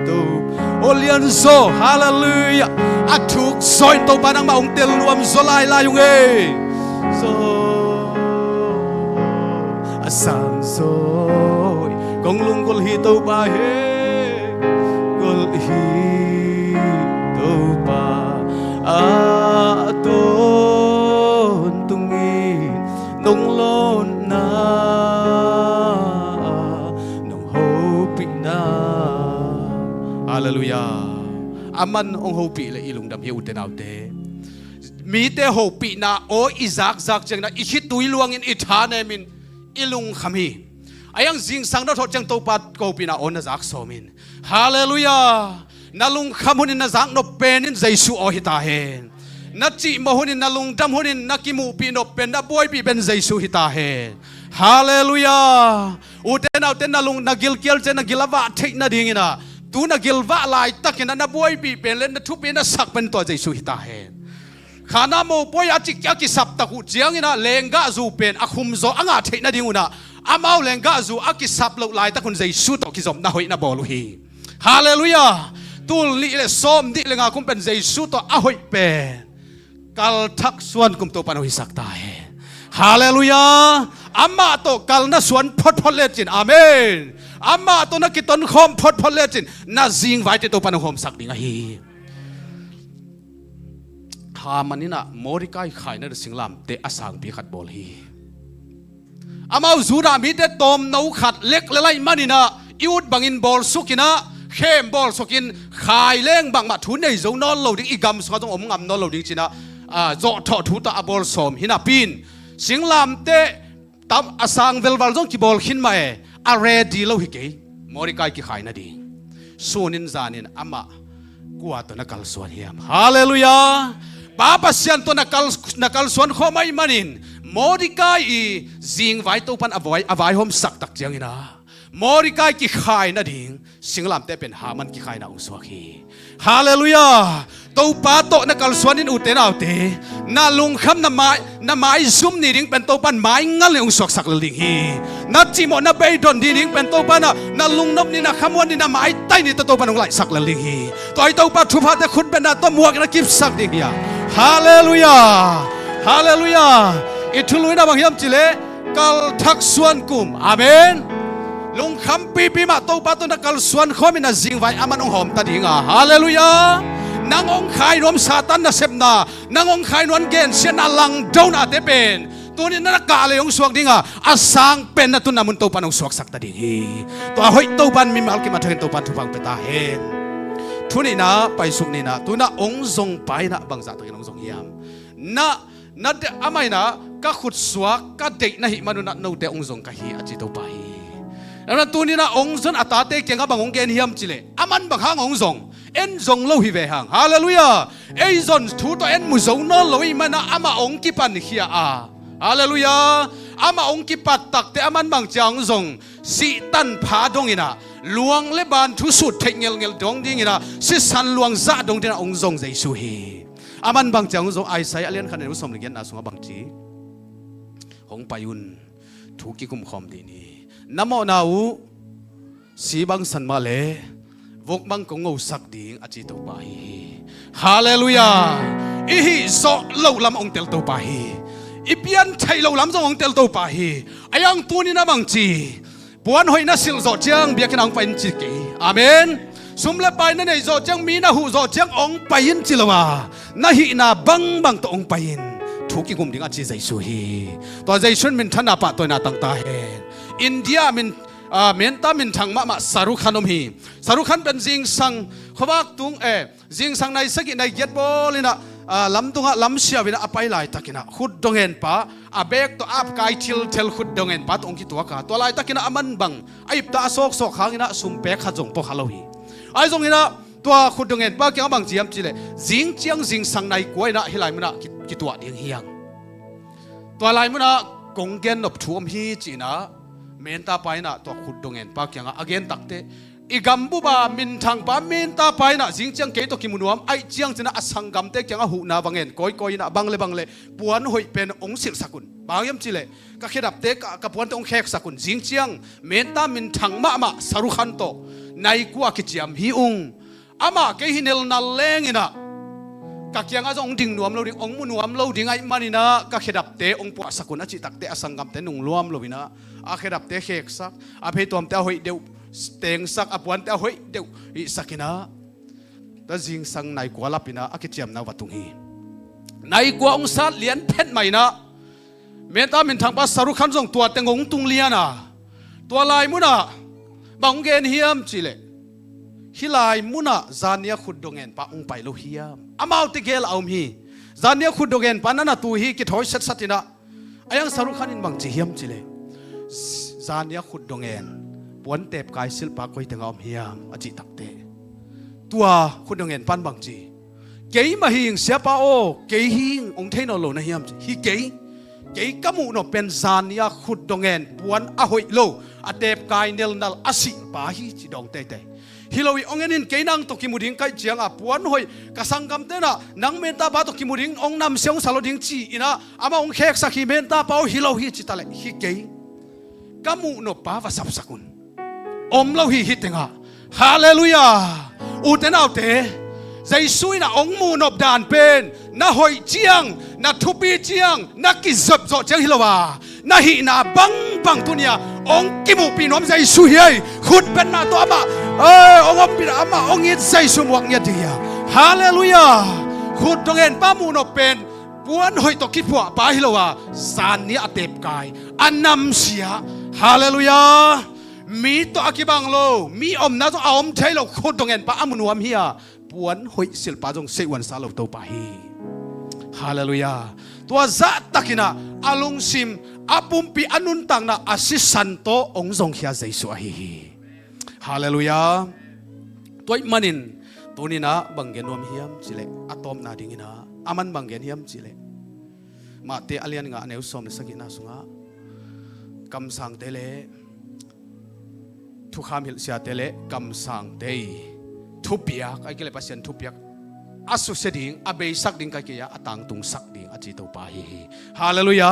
to olianzo hallelujah atuk soin to panang maong teluam zolay layong so asang soy kong lunggol hi to pa gol hi to pa aton tungin nong lon na nong hopi na hallelujah aman ong hopi le ilung dam hi uten autte mi te hopi na o izak zak chang na ichi tui luangin ithane min ilung khami ayang jing sang na thot chang to pat ko pi na on na zak somin hallelujah nalung khamunin na zak no penin jaisu o hita hen na chi mahunin nalung dam hunin nakimu pi no pen na boy pi ben jaisu hita hen hallelujah uten auten nalung nagil kiel chen nagilawa thek na dingina tu nagilwa lai takina na boy pi pen len na thu pi na sak pen to jaisu hita hen khana mo boy achi kya ki sap ta hu jiangina lenga zu pen akhum zo anga thek na dinguna amau lenga zu aki sap lo lai ta kun jaisu to ki zom na hoi na bolu hi hallelujah tul li le som di lenga kum pen jaisu to a hoi pen kal thak suan kum to pano hi sakta he hallelujah amma to kal na suan phot phot le chin amen amma to na kiton khom phot phot le chin na jing vai te to pano khom sak dinga hi ha manina morikai khaina singlam te asang pi khat bol hi amau zura mi te tom no khat lek lelai manina iut bangin bol sukina khem bol sokin khai leng bang ma thu nei zo non lo ding igam so jong om ngam non lo ding china zo tho thu ta bol som hina pin singlam te tam asang velwal jong ki bol khin ma e a ready lo hi ke morikai ki khai na ding sunin zanin ama kuwa to na kal suan hiam hallelujah papa sian to na kal suan kho mai manin morikai i jing vai to pan avai hom sak tak chiang ina morikai ki khai na ding singlam te pen haman ki khai na ung swaki hallelujah to pa to na kal suanin uten autte na lung kham na mai zum ni ding pen to pan mai ngal ung swak sak ling hi na chi mo na bei don di ding pen to pan na lung nop ni na khamwan ni na mai tai ni to pan ung lai sak ling hi to ai to pa thu pha te khut pen na to muak na kip sak ding ya hallelujah hallelujah itului na bang hiam chile kal thak suan kum amen lung kham pi pi ma to pa to na kal suan khomin na jing vai aman ong hom ta dinga hallelujah nang ong khai rom satan na sepna nang ong khai non gen sian na lang down ate pen tunin na ka le ong suak dinga asang pen na tun namun to panong suak sak ta ding hi to hoi to ban mi mal ki ma thain to pan thu bang peta hen thuni na pai suk ni na tuna ong zong pai na bang za ta ong zong hiam na de amai na ka khut suak ka de na hi manuna no de ong zong ka hi achi to pai na tuni na ong zon atate kenga bangong gen hiam chile aman bang hang ong zong en zong lo hi ve hang hallelujah ei zon thu to en mu zong no loi mana ama ong ki pan hia a hallelujah ama ong ki pat tak te aman bang chang zong si tan pha dong ina luang le ban thu sut thek ngel ngel dong ding ina si san luang za dong ding ong zong zai su hi aman bang chang zong ai sai alian khan en som ligen na sunga bang chi hong payun thu ki kum khom di ni namo nau si bang san ma le vok mang ko ngau sak ding achi to pa hi hallelujah i hi zo lo lam ong tel to pa hi ipian thai lo lam zo ong tel to pa hi ayang tu ni na bang chi puan hoi na sil zo chang bia kinang pain chi ki amen ซุ่มเล็บไปนั่นไอ้โจจังมีนะหูโจจังองไปยินจิลวานาหินาบังตัวองไปยินทุกิกุมดิ้งอาจีใจสุฮีตัวใจชุนมินธนาปะตัวนาตั้งตาเห็นอินเดียมินเมนตามินทางมาสารุขันอมฮีสารุขันเป็นจิงสังขวักตุงจิงสังในสกิในเย็ดบอลินะลำตุงลำเสียวินะอภัยไหลตะกินะขุดดงเงินป้าอาเบกตัวอับไกทิลเทลขุดดงเงินป้าตรงที่ตัวข้าตัวไหลตะกินะอามันบังไอ้ตาโศกหางนะสุมเปกขัดจงปกฮาโลฮีไอ้ตรงนี้นะตัวขุดดงเงินป้าเกี่ยวกับบางจีมจีเลยจิงเจียงจิงสังในกวยนะฮิไลมันนะกิตัวเดียงเฮียงตัวไหลมันนะกงเกนนบท่วมฮีจีนะเมนตาไปนะตัวขุดดงเงินป้าเกี่ยวกับอเกนตักเตอีกัมบุบามินทางป้ามินตาไปนะจิงเจียงเกยตัวกิมุนวมไอเจียงจะนะสังกัมเตเกี่ยวกับหูนาบังเงินก้อยนะบังเลปวนหอยเป็นองศิลสกุลบางยามจีเลยก็แค่ดับเตกับปวนตองแขกสกุลจิงเจียงเมนตามินทางมาสรุขันโตในกัวกิจยามฮิอุงอามาเกหินเนลนัลเลงินะกักยังอาจองดิ่งนวมเราดิ่งองมุนวมเราดิ่งไอมันนี่นะก็แค่ดับเตองปัวสกุลอาจิตักเตอสังกัมเตนุ่งรวมเราวินะอาแค่ดับเตแขกสักอาเพตัวมเตหอยเดียวเตงสักอปวนเตหอยเดียวอิสักินะแต่จิงสังในกัวลับวินะอากิจยามนาวัตุงฮีในกัวองศาเลียนเพชรใหม่นะเมตตามินทางภาษารุขันส่งตัวเตงงตุงเลียนะตัวลายมุนะบังเกนเฮียมจิเลฮิลายมุนะจานเนียขุดดงเงินปะองไปโลเฮียมอามาวติเกลเอามีจานเนียขุดดงเงินปะนั่นน่ะตูฮีกิถอยสัตตินะอายังสรุขันินบังจีเฮียมจิเลจานเนียขุดดงเงินปวนเตบกายศิลปะก้อยเตงเอาเฮียมอจิตักเตตัวขุดดงเงินปันบังจีเกยมาหิงเสียปะโอเกยหิงองเทนอโลนะเฮียมฮิเกยกมูโนเป็นจานเนียขุดดงเงินปวนอหอยโลอเตบกายเนลนัลอสิปาฮีจิดองเตเตฮิโลวิองเงินเกนังตกิมุดิงไกเจียงปวนหอยกสังกัมเตนะนังเมนตาบาตกิมุดิงองนำเสียงสารดิงจีอินะอามาองแขกสักฮิเมนตาเปาฮิโลฮิจิตาเลฮิเกยกามูโนปาวาสับสกุลอมโลฮิฮิตงะฮาเลลูยาอุเตนเอาเตใจซุยนะองมูนบดานเป็นนาหอยเจียงนาทุบีเจียงนากิจบโจเจียงฮิโลวานาหินาบังตุเนียองกิมุปีนอมใจซุยขุดเป็นนาตัวมาองปีนามาองยิดใจสุมวังยดียาฮาเลลูยาขุดตรงเงินป้ามูนบเป็นปวนหอยตกิดผัวป้าฮิโลวาสานนี้อเตบกายอันนำเสียฮาเลลูยามีตัวอกิบังโลมีอมนาตัวอมใช้เราขุดตรงเงินป้าอามุนวมเฮียปวนหอยศิลปะจงเสวันสาลตัวไปฮาเลลูยาตัวจัตตักินะอาลุงซิมอาปุมปีอนุนตังนะอาศิสันโตองจงเฮียใจสวยฮาเลลูยาตัวมันนินตัวนี้นะบังเกนวมเฮียมจิเลอะตอมนาดิ่งนะอามันบังเกนเฮียมจิเลมาเตอเลียนงะเนวสอมสกินาสุงะกำสังเตเลทุกคำหิลเสียเตเลกำสังเตทุบยักไอ้กิเลปัสยันทุบยักอาสุเสดิงอาเบยสักดิ่งกันกี่ยาตังตุงสักดิ่งอาจิตตัวไปฮาเลลูยา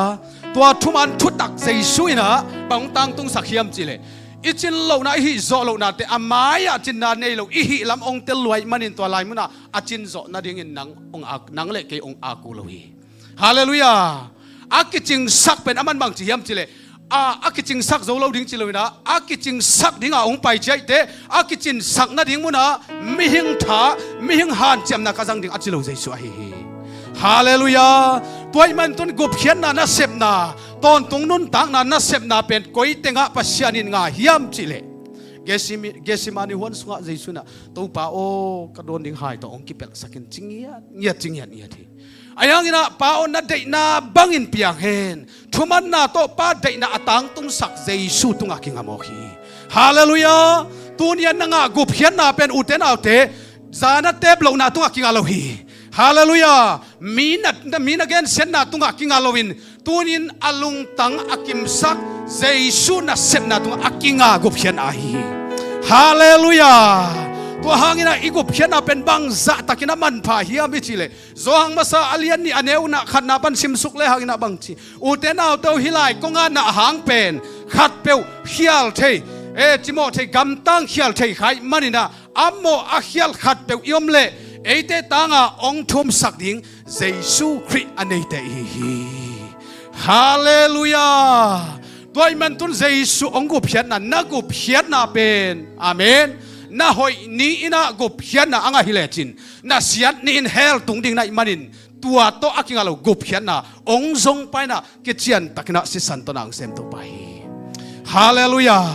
ตัวทุมันทุตักใจสุยนะบังตังตุงสักเฮียมจิเลอิจินโลนะอิฮิโซโลนะเตอามายาจินนาเนโลอิฮิลำองเตลวยมันินตัวลายมุนะอาจินโซนะดิ่งนังองอักนังเล็กเกองอากูโลฮีฮาเลลูยาอากิจิงสักเป็นอามันบังจิเฮียมจิเลอากิจิงสักโจเราดิ้งจิเลยนะอากิจิงสักดิ้งองไปใจเตอากิจิงสักนะดิ้งมุนะมิหิงท้ามิหิงหันเจมนักจังดิ้งอาจิโลใจสวยฮาเลลูยาตัวมันตุนกุบเขียนนาเสพนาตอนตรงนู้นต่างนาเสพนาเป็นก้อยเตงะปัสยานินงาเฮียมจิเลเกสิมานิวันสุงะใจสุนะตัวป้าโอกระโดนดิ้งหายตัวองกิเปลสักินจิงเงียจิงเงียทีอายังอินะป้าโอนาเดนาบังอินเปียงเฮนทุมันนาโตป้าเดนาอตังตุงสักเจสุตุงอากิงามอฮีฮาเลลูยาตัวนี้นังอากุบเขียนนาเป็นอุเทนเอาเตจานาเตบลงนาตุงอากิงอาโลฮีฮาเลลูยามีนักเกนเซนนาตุงอากิงอาโลวินตัวนี้อลุงตังอากิมสักเจสุนาเซนนาตุงอากิงอากุบเขียนอาฮีฮาเลลูยาตัวหางอินะอีกุบเขียนนาเป็นบังจะตะกินะมันพาเฮียมิจิเลโซหังมาซาอเลียนนี่อเนวนะขัดนาปันซิมสุกเลหางอินะบังจีอุเตนาเตวฮิไลกงานนะหางเป็นขัดเปียวเขียลเทจิโมเทกำตังเขียลเทไขมันนี่นะอัมโมอาเขียลขัดเปียวยมเลเตตังอาองทุมสักดิ่งเยซูคริสต์อันนี้เตฮีฮาเลลูยาตัวมันตุนเยซูองกุบเขียนนะนักกุบเขียนนะเป็นอาเมน na hoi ni ina go phian na anga hilechin na siat ni in hell tung ding na manin tua to akinga lo go phian na ong zong pai na ke chian takna si san to nang sem to pai hallelujah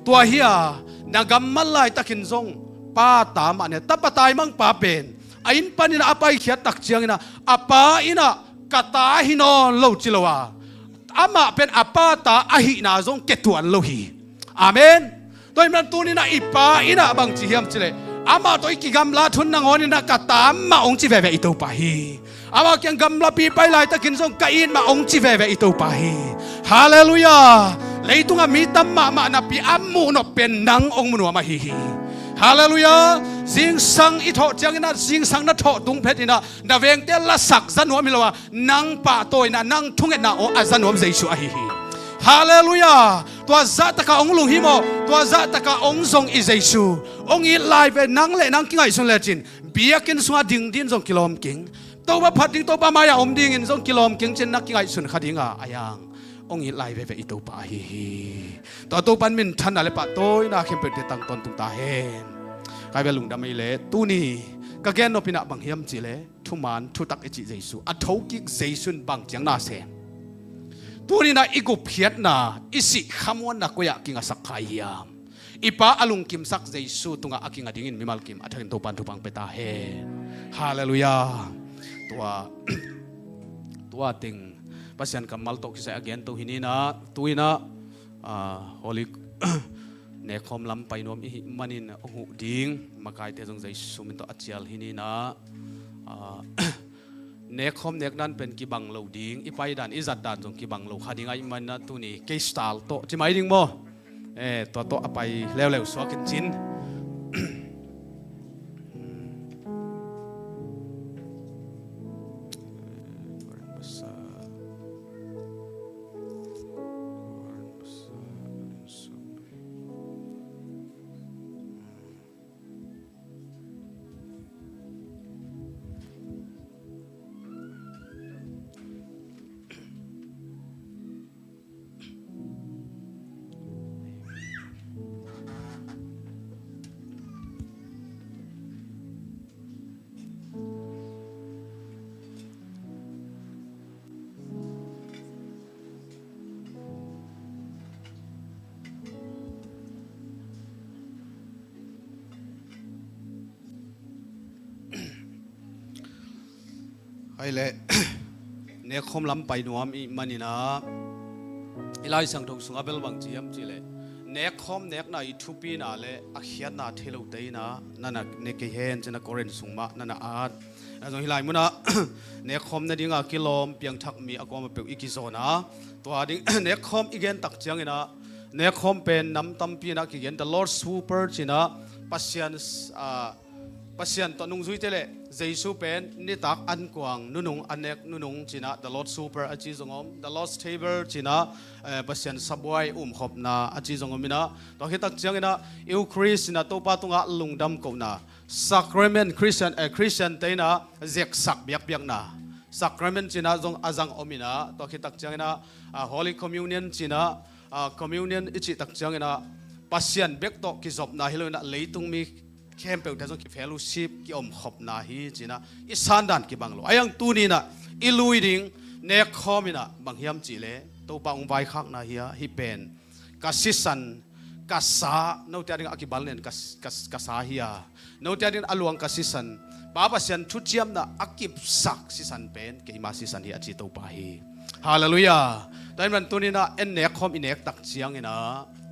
tua hia nagammal lai takin zong pa tama ne tapatai mang pa pen ain panina apai khia tak chiang ina apa ina kata hinon lo chilowa ama pen apa ta ahi na zong ketuan lo hi amen toy man tunina ipa ina bang chi hiam chile ama toy ki gamla thun na ngoni na kata ma ong chi ve ve ito pa hi ama kyang gamla pi pai lai takin zong ka in ma ong chi ve ve ito pa hi hallelujah leitunga mi tamma ma na pi ammu no pen nang ong munwa ma hi hallelujah sing sang i tho changina sing sang na tho tung phetina na veng te la sak zanwa milowa nang pa toina nang thunget na o azanwam jaisu a hi hallelujah tua za taka ong lung hi mo tua za taka ong zong i jaisu ong i live nang le nang kingai sun le chin biakin sunga ding din zong kilom king to ba phating to ba maya om ding in zong kilom king chen nak kingai sun khadinga ayang ong i live ve ito pa hi to pan min than ale pa toy na khem pe te tang ton tung ta hen kai be lung da mai le tu ni ka gen no pina bang hiam chi le thu man thu tak e chi jesu a thau ki jaisun bang chiang na se tu ni na igu phiat na isi khamon na ko ya kinga sakai hiam ipa alung kim sak jesu tunga akinga dingin mimal kim athain to pan thu bang pe ta hen hallelujah tua ting pasian kamal to kisa again to hinina tuina holy ne khom lam painom hi manin hu ding makai te jong jai sumin to achial hinina ne khom nek nan pen ki bang lo ding ipai dan izat dan jong ki bang lo khadinga i man na tu ni ke style to chimai ding mo to apai lew so kin chin ai le ne khom lam pai nuam i manina ilai sang thong sunga bel bang chiam chi le ne khom nek na i thupi na le a khian na thelo te na nana ne ke hen chena koren sungma nana at azong hilai muna ne khom na dinga kilom piang thak mi akom pe ikizona to ading ne khom igen tak chiang ina ne khom pen nam tam pi na ki gen the lord super china pasian to nung zui tele jesu pen ni tak an kwang nunung anek nunung china the lord super achi zongom the lord table china pasian sabwai khop na achi zongomina to hitak chiangina eucharist na to patunga lungdam ko na sacrament christian teina zek sak biak na sacrament china zong azang omina to hitak chiangina holy communion china communion ichi tak chiangina pasian bek to ki zop na hilona leitung mi kem pe ta ki fellowship ki khop na hi china i sandan ki banglo ayang tu ni na i lui ding ne khomina banghiam chi le to bang vai khak na hi pen ka sisan ka sa no ta ding akibal nen ka sa hi no ta ding aluang ka sisan baba sian thu chiam na akip sak sisan pen ke ma sisan hi achi to pa hi hallelujah dai man tu ni na en ne khom i nek tak chiang ina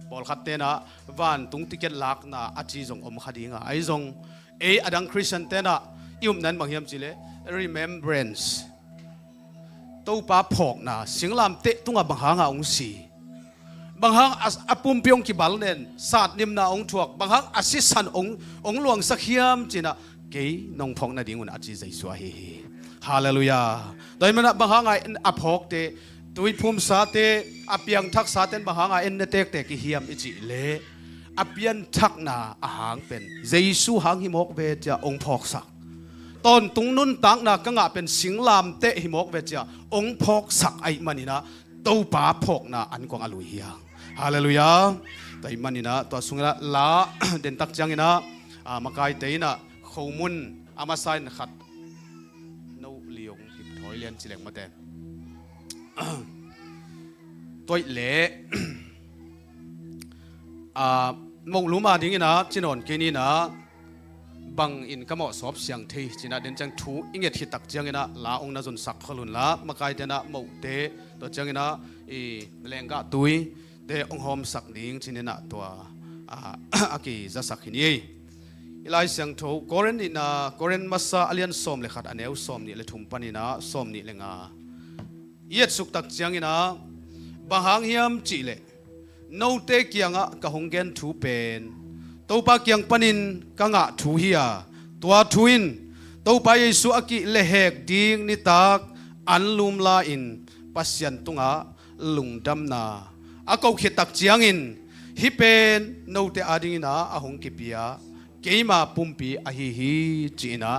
bol khatte na van tung ticket lak na achi jong khadinga ai jong adang christian te na ium nan banghiam chile remembrance to pa phok na singlam te tunga banghanga ong si banghang apum pyong ki bal nen sat nim na ong thuak banghang asisan ong luang sakhiam china ke nong phok na dingun achi jaiswa hi hallelujah doi mana banghanga aphok te tui phum sa te apiang thak sa ten bahanga en tek te ki hiam ichi le apian thak na ahang pen jesu hang hi mok ve cha ong phok sak ton tung nun tang na kanga pen singlam te hi mok ve cha ong phok sak ai manina to pa phok na an kong alui hiang hallelujah ตัวมันนี่นะตัวสุงละลาเดินตักจังนะมาไกลเตยนะข้อมูลอามาไซน์ขัดนู่เลี้ยงกิบถอยเลียนสิเหลงมาเต็มตัวเละมองรู้มาดิ้งนะจีนอนกินี่นะบางอินก็เหมาะสอบเสียงที่จีน่าเดินจังทูอิงเกตที่ตักจังนะลาองน่าจนสักขลุนละมาไกลเตนะหมู่เตตัวจังนะแรงกะตุยเตองหอมสักดิ้งจีนนะตัวอากีจะสักหินี่อีไลเสียงทูกอเรนนี่นะกอเรนมาซาอเลียนส้มเลยขัดอันเอวส้มนี่เลยทุ่มปนีนะส้มนี่เลยงาเย็ดสุกตักจังนะบางหางเฮียมจีเลยนูเตเกียงะกะหงเกนทูเป็นตัวปาเกียงปนินกังะทูเฮียตัวทูอินตัวปาเยซูอากิเลเหกดิ้งนิตากอันลุมลาอินปัสยันตุงะลุงดำนาอากูขิตักเจียงอินฮิเป็นนูเตอาดิงนาอาหงกิปียเกมาปุ่มปีอาฮิฮิจีนะ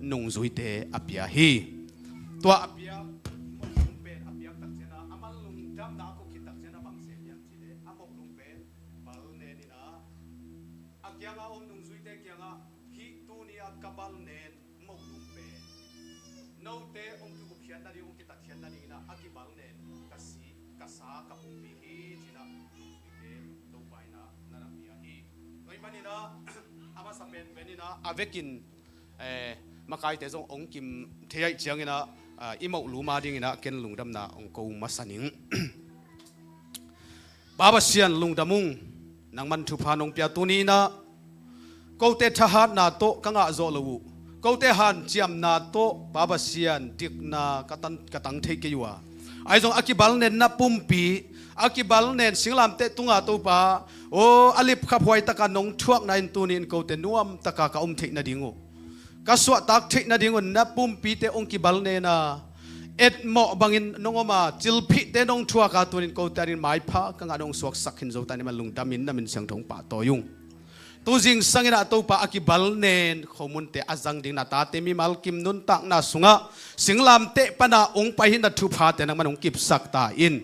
นุงซุยเตอาปียฮิตัวอาปียอาเวกินมาไกลแต่ทรงองกิมเทียเจียงนะอิมเอาลูมาดิ้งนะเกนลุงดำนาองกูมาสนิงบาบเซียนลุงดำมุงนังมันทุพานองเปียตุนีนะกูเตทหารนาโตกังอาโจลูกูเตหันเจียมนาโตบาบเซียนดิกนากตังเทกิยัวไอทรงอากิบัลเนนนับปุ่มปีอากิบัลเนนสิงลามเตตุงอาตูปาโอ้อลิบขับหวยตะการนงช่วงในตัวนี้กูเตนัวมตะกากะเทนาดิงูกสวตักเทนาดิงูนับปุ่มปีเตองกิบัลเนนะเอ็ดหมอบังอินนงมาจิลพิเตนงชัวกาตัวนี้กูเตรินไม้พะกังานงสวกสักหินโจตานี่มันลุงดามินนั่นมันเสียงทงป่าตัวยุงตัวจริงสังเกตตัวป่าอากิบัลเนนข้อมูลเตอาจังดิ่งนาตาเตมีมัลกิมนุนตักนาสุงะสิงลามเตปนาองไปหินดัทุพาเตนังมันองกิบสักตาอิน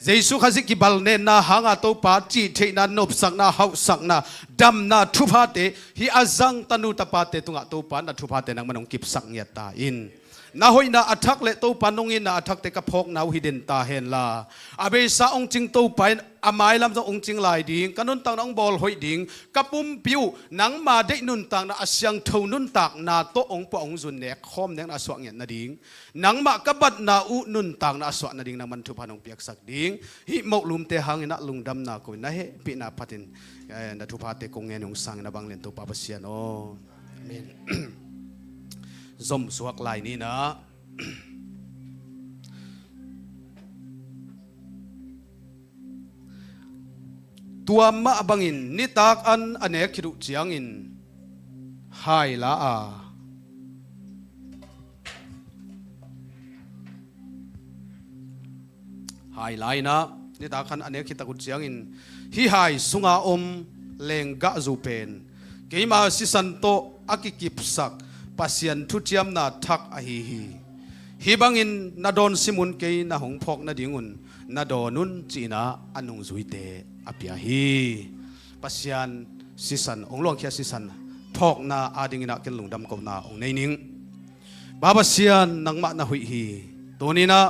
เจสุขสิกิบัลเนนนาหางาตัวป่าจีเทนานบสักนาเฮาสักนาดำนาทุพาเตฮิอาจังตันุตปาเตตุงะตัวป่านาทุพาเตนังมันองกิบสักเนียตาอินนาหอยนาอัทักเลตัวปานงอินนาอัทักเตกพกนาหิเดนตาเฮนลาอาเบสาองจิงตัวไปอามายลำจงองจิงลายดิ่งกันนุนตังน้องบอลหอยดิ่งกับปุ่มปิวนังมาได้นุนตังนาอาเซียงเท่านุนตักนาโตองปองจุนเนกคอมเนกนาสวงเงียนาดิ่งนังมากับบัดนาอุนุนตังนาสวงนาดิ่งนามันทุพานองเปียกสักดิ่งฮิมกลุมเตหังนาลุงดำนากุยนาเฮปินาพัตินนาทุพาเตกงเงินองสังนาบังเลนตัวปาปเซียนโอเมนซอมสวกลายนี้นะตัวมาบังอินนิตากอันอเนกขิรุเจียงอินไฮลาอาไฮไลนะนิตาคันอเนกขิตากุเจียงอินฮิไฮสุงอาอมเลงกะจูเป็นเกี่ยมาสิสันโตอากิกิปสักปัสยันทุเจียมนาทักอหิฮิฮิบังอินนาดอนซิมุนเกยนาหงพอกนาดิงุนนาดอนุนจีนาอันุงจุยเตอภิฮิปัสยันสิสันองหลวงเขียสิสันพอกนาอาดิงนาเกลุงดำกบนาองในนิงบาบเสียนนังมานาหุยฮีตัวนี้นะ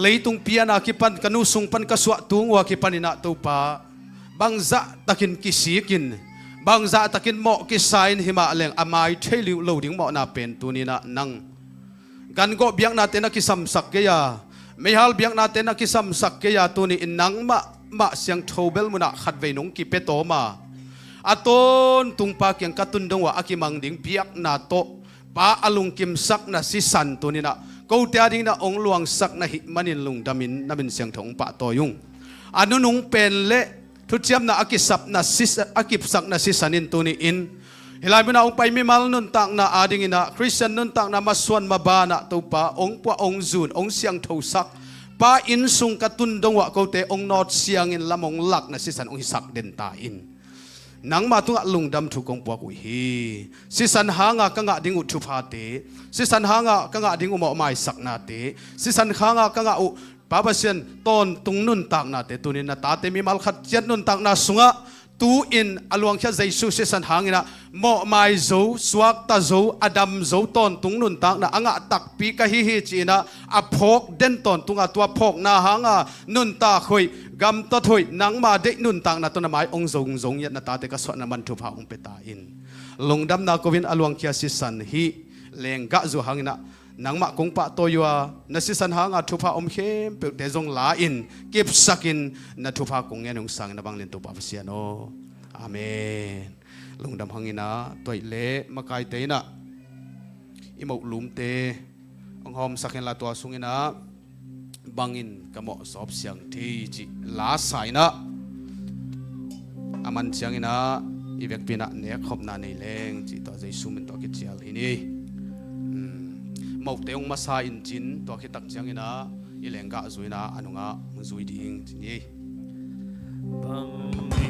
เลยตุงเปียนาคิปันกนุสุงปันกสวะตุงวาคิปันินาตัวปาบังจะตะกินกิสีกินบางจะตะกินหมอกกิสายหิมาเลงอามายเทลิวโลดิ้งหมอนาเป็นตัวนี้นะนังกันก็เบียงนาเตนักกิสัมสักเกียไม่ฮัลเบียงนาเตนักกิสัมสักเกียตัวนี้นังมาเสียงโทเบลมุนักขัดเวนงกิเปโตมาอาต้นตุงปาเกียงกัตุนดงว่าอากิมังดิ้งเบียกนาโตปาอลุงกิมสักนาสิสันตัวนี้นะกูเตียดิ้งนาองหลวงสักนาหิมันินลุงดามินนั่นเป็นเสียงทงปะโตยุงอนุนุงเป็นเละทุเจียมนาอากิสับนาสิอากิสักนาสิสันินตัวนี้อินเฮลายมุนาองไปมีมัลนุนตักนาอาดิงินะคริสเตียนนุนตักนามาส่วนมาบานะตัวปาองปะองจูนองเสียงทูสักปาอินสุงกตุนดงวะกูเตองนอดเสียงอินละมงลักนาสิสันองหิสักเดนตาอินนังมาตุงลุงดำถูกองปวกอุฮีสิสันหางะกังะดิ้งอุทุพาเตสิสันหางะกังะดิ้งอุหมอไม้สักนาเตสิสันหางะกังะอุ Papa sian ton tung nun tak na te tunin na ta te mi mal khat chen nun tak na sunga tu in aluang kha jaisu se san hangina mo mai zo suak ta zo adam zo ton tung nun tak na anga tak pi ka hi hi china a phok den ton tunga tua phok na hanga nun ta khoi gam ta thoi nang ma de nun tak na to na mai ong zong zong yat na ta te ka so na man thu pha ong pe ta in longdam na kovin aluang kha si san hi leng ga zo hangina nang ma kong pa toywa na si san hanga thu pha om khem pe te zong la in kip sakin na thu pha kong nge nong sang na bang len to pa siano amen lungdam hangina toy le makai te na imo lum te ong hom sakin la to sungina bangin kamo sop siang thi chi la sai na aman chiang ina ivek pina ne khop na nei leng chi to jai sumin to ki chial hi ni mộc teong masa in chin to khi tak chiang ina ilenga zuina anunga zui ding chini bang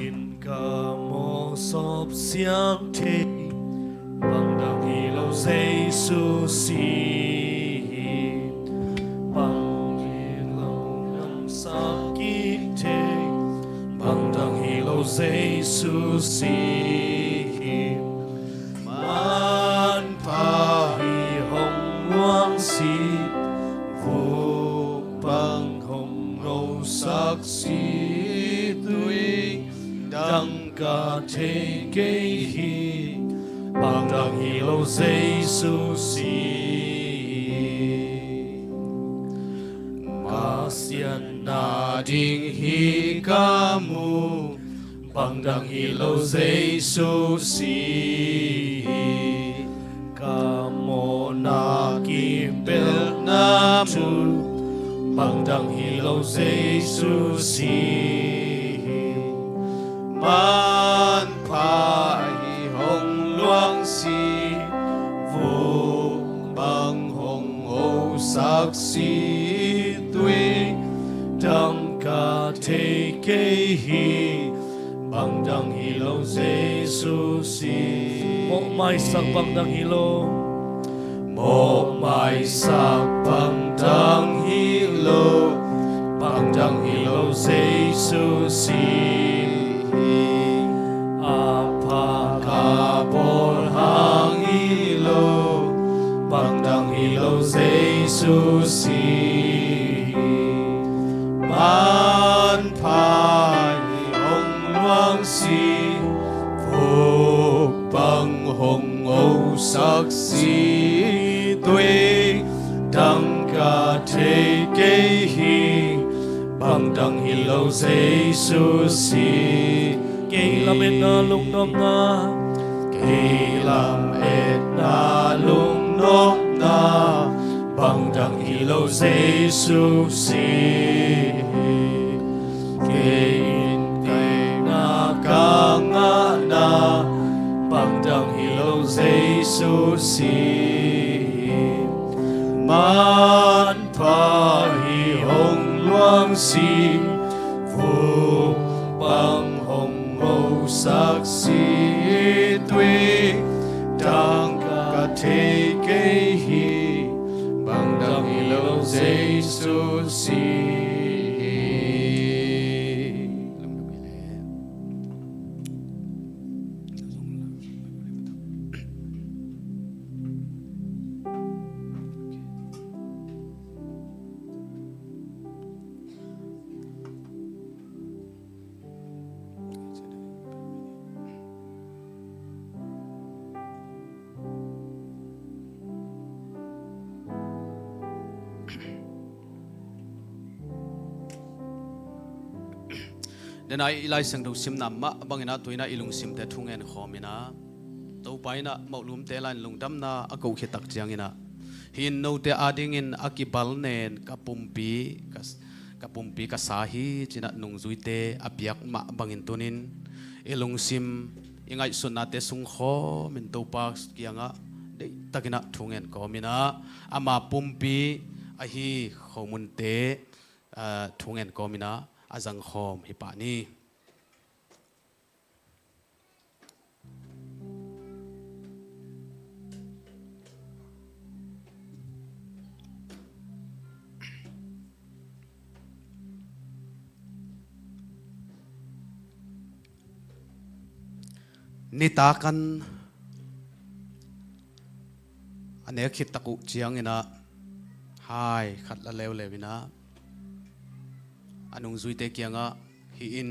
in ka mo sop siang the bang dang hi lo Jesus si bang in lo nam sa ki the bang dang hi lo Jesus si man pa quang si vô bằng hồng ngầu sắc si tuy đăng cả thế kế hi bằng đăng hi lâu Jesus si mà xiên na ding hi ca mu bằng đăng hi lâu Jesus si ca mô na kim bel nam chu bằng đăng hi lâu Jesus si man pa hi hồng loang si vô bằng hồng ô sắc si tuy đăng ca thế kế hi bằng đăng hi lâu Jesus si một mai sắc bằng đăng hi lâu một mai sắc bằng đăng hi lâu bằng đăng hi lâu Jesus si apa kabol hang hi lâu bằng đăng hi lâu Jesus si man pa hồng loang si vô bằng hồng ô sắc si tuy đăng cả thế kế hi bằng đăng hi lâu Jesus si kỳ làm et na lung nom na kỳ làm et na lung nom na bằng đăng hi lâu Jesus si kỳ na ca nga na bằng đăng hi lâu Jesus si man pa hi hồng loang si vô bằng hồng màu sắc si tuy đang cả thế kế hi bằng đăng hi lâu Jesus si den ai ilai sang do sim nam ma bangina tuina ilung sim te thungen khomina to paina maulum te lan lungdam na akau khe tak chiangina hin no te ading in akibal nen kapumpi ka sahi china nungzui te apiak ma bangin tunin ilung sim ingai sunna te sung kho min to pa kianga de takina thungen komina ama pumpi ahi khomun te thungen komina azang khom hi pa ni nitakan ane khit taku chiang ina hai khat la lew lewina anung zui te kianga hi in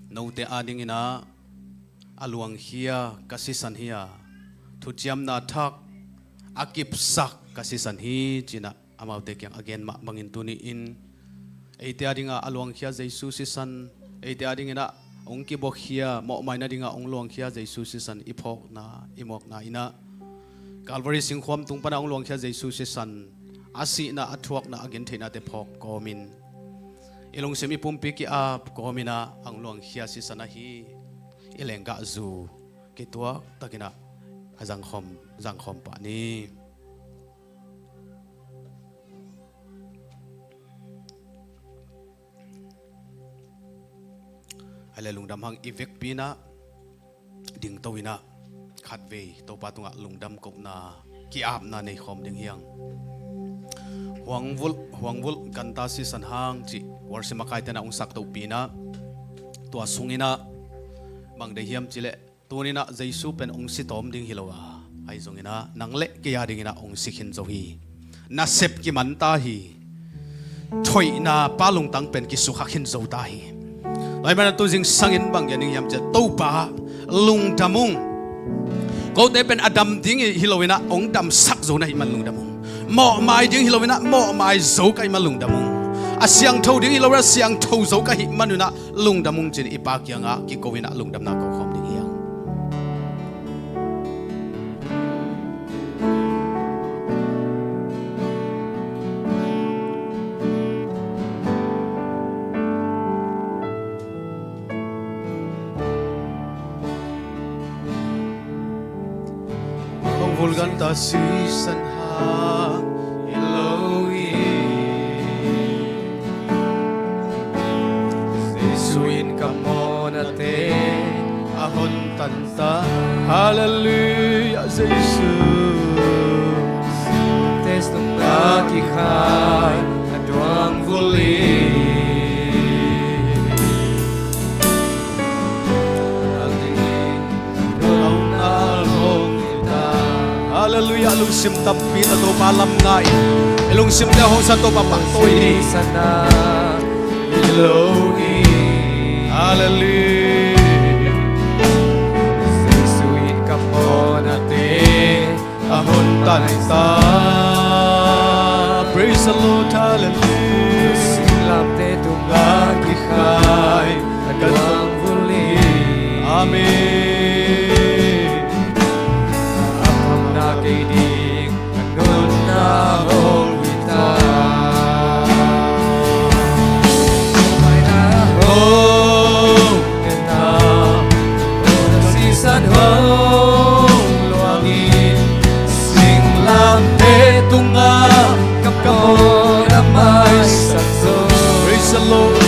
no te ading ina aluang hia kasisan hia thu chiam na thak akip sak kasisan hi china amau te kyang again ma mangin tuni in eite adinga aluang hia jesu sisan eite ading ina ong ki bok hia mo mai na dinga ong luang hia jesu sisan iphok na imok na ina Calvary sing khom tung pana ong luang hia jesu sisan asi na athuak na again theina te phok komin ilong semi pumpi ki ap komina ang luang hia sisan hi ilenga zu ki tua takina azang khom pa ni ale lungdam hang ivek pina ding towina khatve to patunga lungdam kopna ki ap na nei khom ding hiang huangvul kanta si san hang chi warsima kai tana ung sak to pina to sungina mangde hiam chile tunina jaisu pen ong si tom ding hilowa ai zongina nangle ke ya dingina ong sikhin zo hi na sep ki man ta hi thoi na palung tang pen ki sukha khin zo ta hi ai mana tu jing sangin bang yaning yam che to pa lung damung ko te pen adam ding hilowina ong dam sak zo na hi man lung damung mo mai ding hilowina mo mai zo kai man lung damung asyang tho ding hilowina siang tho zo ka hi manuna lung damung chin ipa kyanga ki kowina lung dam na ko khom ding hiang Vulganta season ha Elohi Jesuin kamonate ahon tanta Hallelujah Jesus Testong nakikai Aduang vuli Hallelujah, lung sim tapi na to palam ngai, lung sim te hong sa to papak toy sana, Elohi, Hallelujah, Jesuin kamonate ahon tanita, praise the Lord, Hallelujah, silam te tungang kikay, agang vuli, Amen. Ding anon na hong kita may na hong kita sisan hong luangin sing lam te tunga kapko na may sakso praise the Lord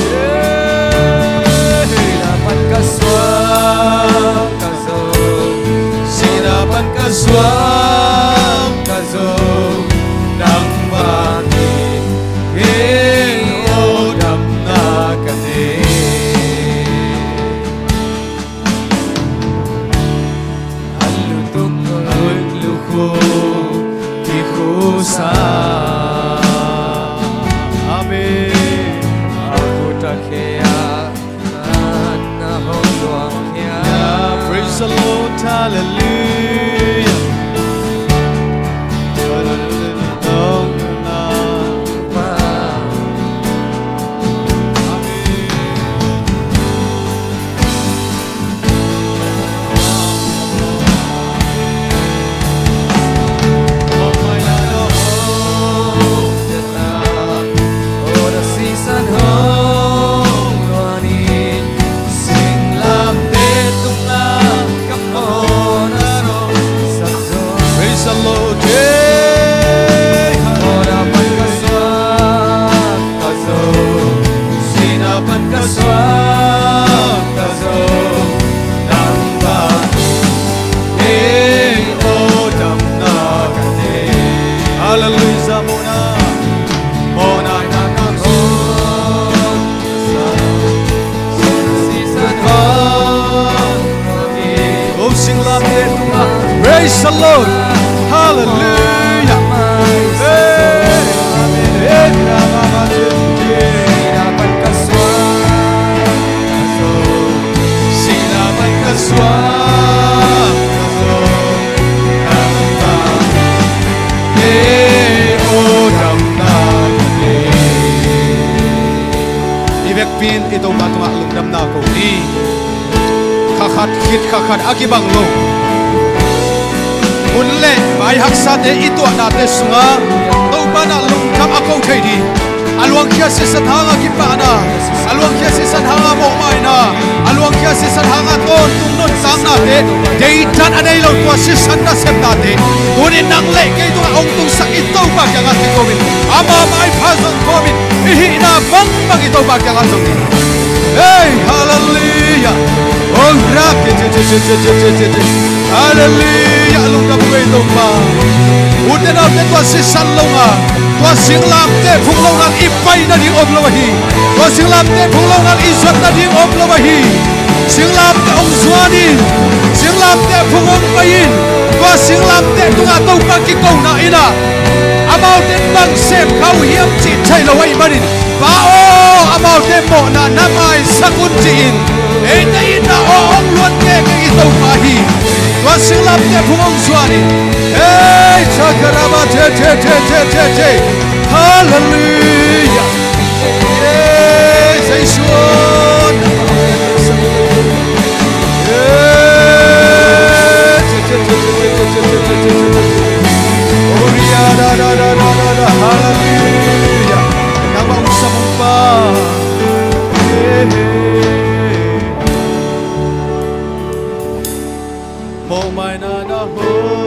sinapan kaswang kaso sinapan kaswang Praise the Lord, hallelujah. pin ito matunga lungdam na ko ni kakat hit kakat akibang lo unle mai haksa de ito na te sunga to bana lungkam ako thai di alwang kya se sanhanga ki pana alwang kya se sanhanga mo mai na alwang kya se sanhanga ton tung non sang na te dei tan anei lo to se san na sem na te tunin nang le ke to ong tung sak ito ba kya ga te covid ama mai phazon covid hi na bang bang ito ba kya ga song ni hey hallelujah oh rak je hallelujah lungkam ko ito ba uden na te to se san lo nga to sing lam te phung lo ngang ipai na ding om lo hi to sing lam te phung lo ngang izot na ding om lo hi sing lam te ong zuani sing lam te phung ong pain to sing lam te tunga to pa ki ko na ina amau te bang sem khau hiam chi chai lo wai manin ba o amau te mo na namai sakun chi in e na ina o ong luan te ke i to pa hi to sing lam te phung ong zuani hey chakaraba te hallelujah hey zaishon oria da hallelujah nama usapumpa mo mai na ho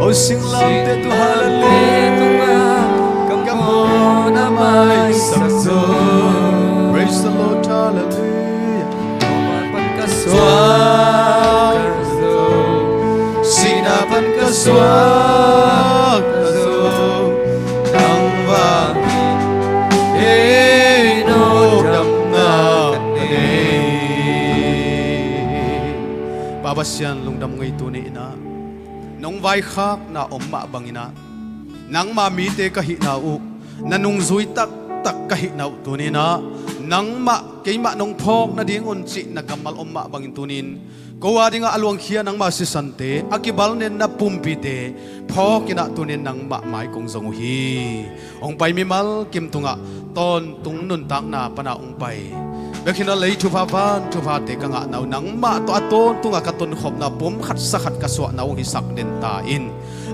oh sing lam te tu hallelujah kam mo na mai sakso praise the Lord hallelujah pan ka swag sina pan ka swag nang vang no dam na kane babasyan lungdam ngai tu ni na nong vai khak na omma bangina nang ma mi te ka hi na u nanung zui tak tak ka hi na u tunina nang ma keima nong phok na ding un chi na kamal omma bangin tunin ko wa dinga alwang khia nang ma si sante akibal nen na pumpi te phok ina tunin nang ma mai kong zong hi ong pai mi mal kim tunga ton tung nun tak na pana ong pai bekina lei thu pha van thu pha te ka nga nau nang ma to aton tunga ka ton khop na pum khat sa khat ka so nau hi sak den ta in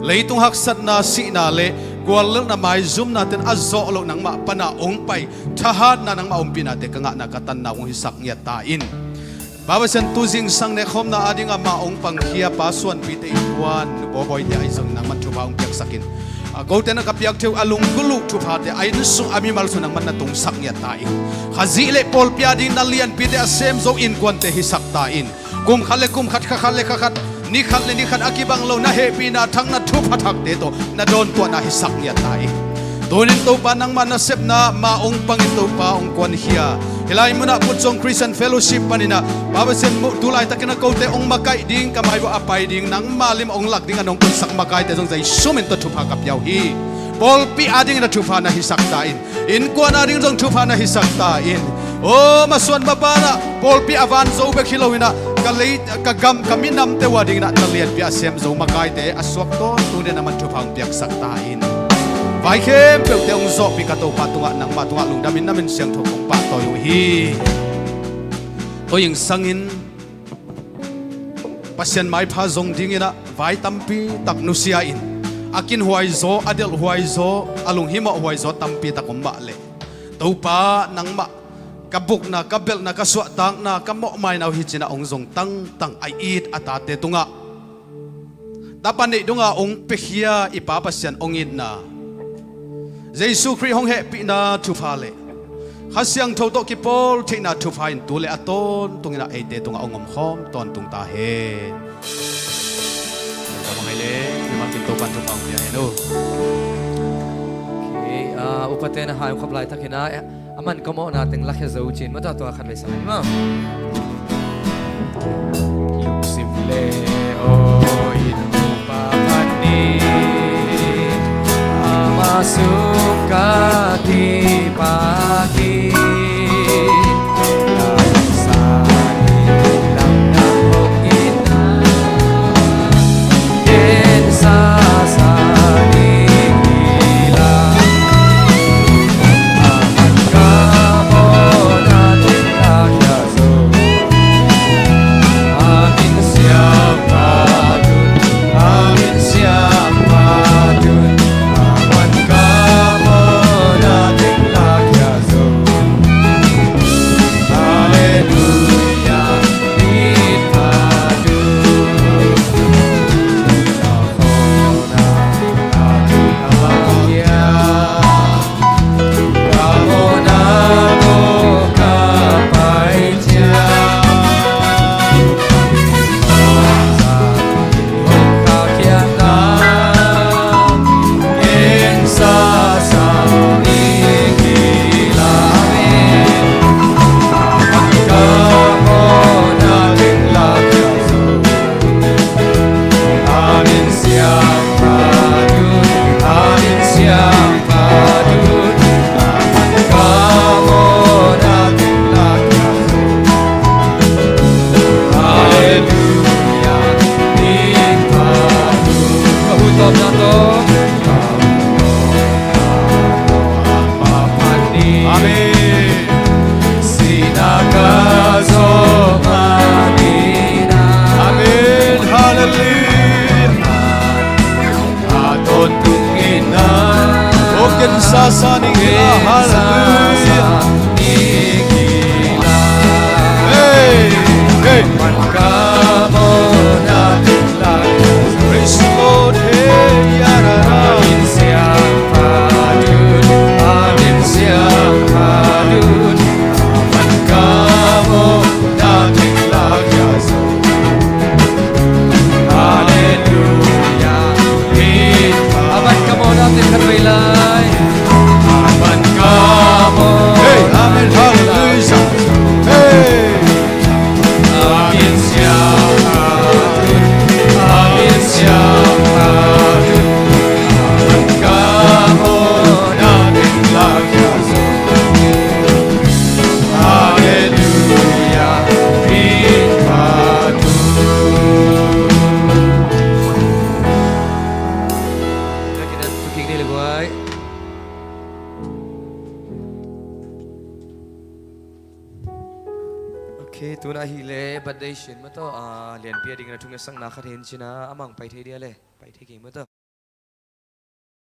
lei tung hak sat na si na le gwal na mai zoom na ten azo lo nang ma pana ong pai thahat na nang ma umpi na te ka nga na ka tan na ong hi sak nya ta in baba sen tu jing sang ne khom na adinga ma ong pang khia pa suan pi te tuan boboy te ai sang nang man thu pha ong pek sakin go te na kapyak theu alung gulu thu pha te ai nu sung ami mal sunang man na tung sak nya ta in khazi le pol pia ding na lian pi te asem zo in kwan te hi sak ta in kum khale kum khat khale khat ni khat akibang lo na he pi na thang na thu pha thak te to na don to na hi sak nya ta in tonin to pa nang man na sep na ma ong pangin to pa ong kwan hia hilai muna putsong Christian fellowship panina baba sen mu tulai takina kote ong makai ding kamai bo apai ding nang malim ong lak ding anong kun sak makai te jong jai sumin to thupa kap yaw hi pol pi ading na thupa na hisak ta in kwa na ding jong thupa na hisak ta in o maswan babana pol pi avan zo be khilowina kalei ka gam kaminam te wading na talian pi asem zo makai te aswak to tu de naman thupang piak sak ta in vai khem pe te ong zo pi ka to patunga nang matunga lungdamin namin siang thokong pa to yu hi to ying sangin pasien mai pha zong dingina vai tampi tak nusia in akin huai zo adel huai zo alung hima huai zo tampi takom ba le to pa nang ma kabuk na kabel na kaswa tang na kamo mai na hi china ong zong tang ai it atate tunga dapan ni dunga ong pehia ipa pasien ong in na Jesu Christ hong he pi na thu pha le khasyang tho to ki pol thina thu pha in tu le aton tungina ate tunga ongom khom ton tung ta he ta mangai le ni ma kin to pan thu pang ya no okay upaten ha khop lai takina aman komo na teng lakhe zo chin ma ta to khan le sai ma yung simple o in pa pani Masuk di pagi Sani lang na mungkin Den sasani Kita tukik dia lagu ai. Okay, tu nak hile badai shin mato lian pia dengan tunga sang nak kharin china amang pai the dia le pai the ki mato